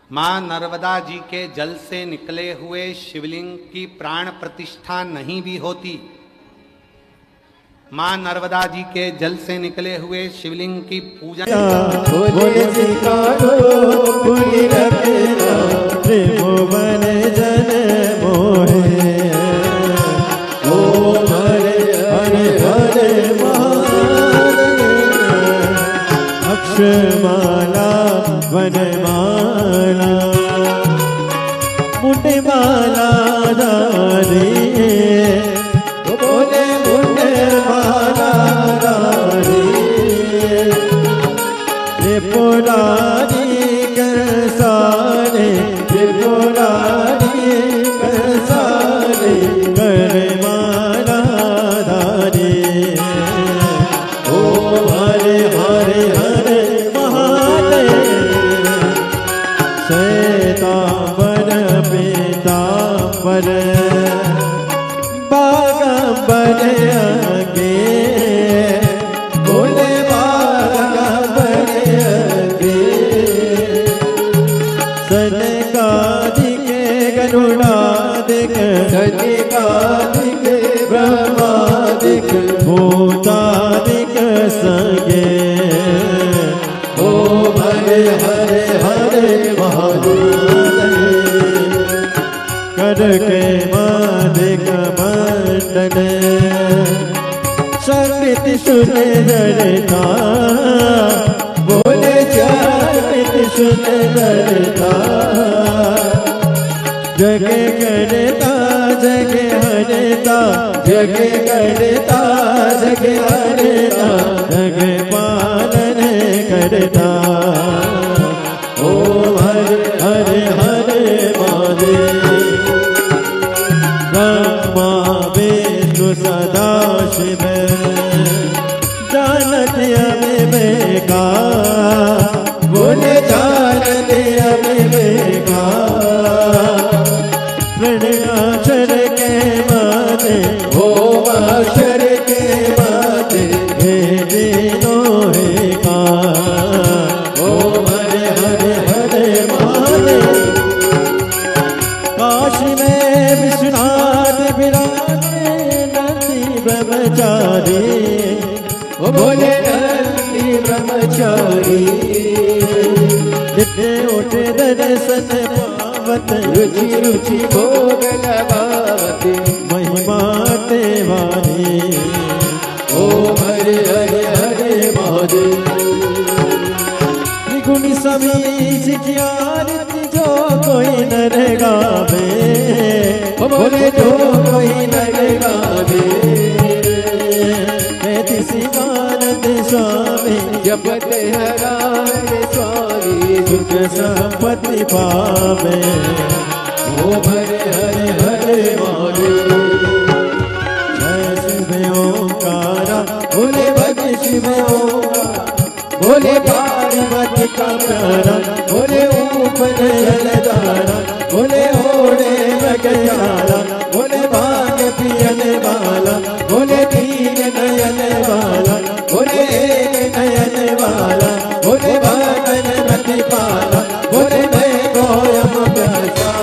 मां नर्मदा जी के जल से निकले हुए शिवलिंग की प्राण प्रतिष्ठा नहीं भी होती। मां नर्मदा जी के जल से निकले हुए शिवलिंग की पूजा
अक्षमाला वनमाला मुंडमाला दारी, बोले मुंडमाला दारी, त्रिपुरारी के सारे त्रिपुरारी हरे हरे हरे महादेव करके मालिक मंडन संगीत सुंदरता बोले संगीत सुंदरता जगे करता जगे हरता जगे करता जगे हरता जगे पालन करता ओ हरे हरे हरे महादेव ब्रह्मा विष्णु सदा शिव जानते हमें बेका बोले जानते हमें बेका प्रणयाक्षर के माते ओम अक्षर के माते हे दिनों हे का ओम हरे हरे हरे महादेव काशी में विश्वनाथ विराजे नंदी ब्रह्मचारी ओ बोले नंदी ब्रह्मचारी नित्य उठे दर्शन पावत रुचि रुचि भोग लगावत महिमा देवानी ओ हरे हरे हरे महादेव त्रिगुणी समीच की आरती जो कोई नर गावे बोले जो कोई नर गावे तिसी मानद स्वामी जपते हरा स्वामी सुख संपत्ति पावे ओ हरे हरे हरे महादेव शिव ओंकारा बोले भज शिव ओंकारा बोले पार्वती का प्यारा बोले ऊपर जलधारा बोले ओढ़े बगयारा बोले भाग पियन वाला बोले तीन नयन वाला बोले एक नयन वाला बोले भगन मति पाला बोले मैं गोयम प्यासा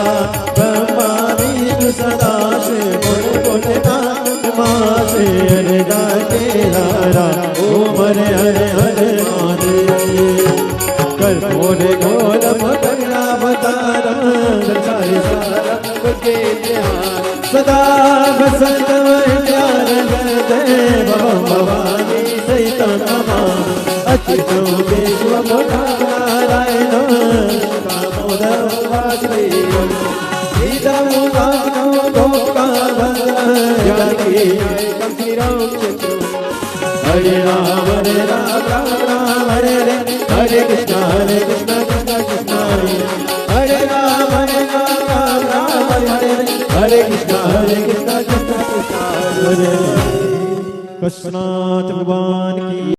ब्रह्मा विष्णु सदा शिव बोले नाम मासे हरदा के लारा ओम हरे हरे हरे महादेव कर मोरे गोलम करना बतारम संसारी सारा के सदा बसंत ज्ञान देव भवानी सहित नमः अच्युतो विश्व नारायण दामोदर वासुदेव सीतम वाग्नो गोका जानकी श्री रामचंद्र हरे राम राम राम हरे हरे हरे कृष्ण कृष्ण कृष्ण हरे राम राम हरे हरे कृष्ण कृष्ण कृष्ण हरे कृष्णनाथ भगवान की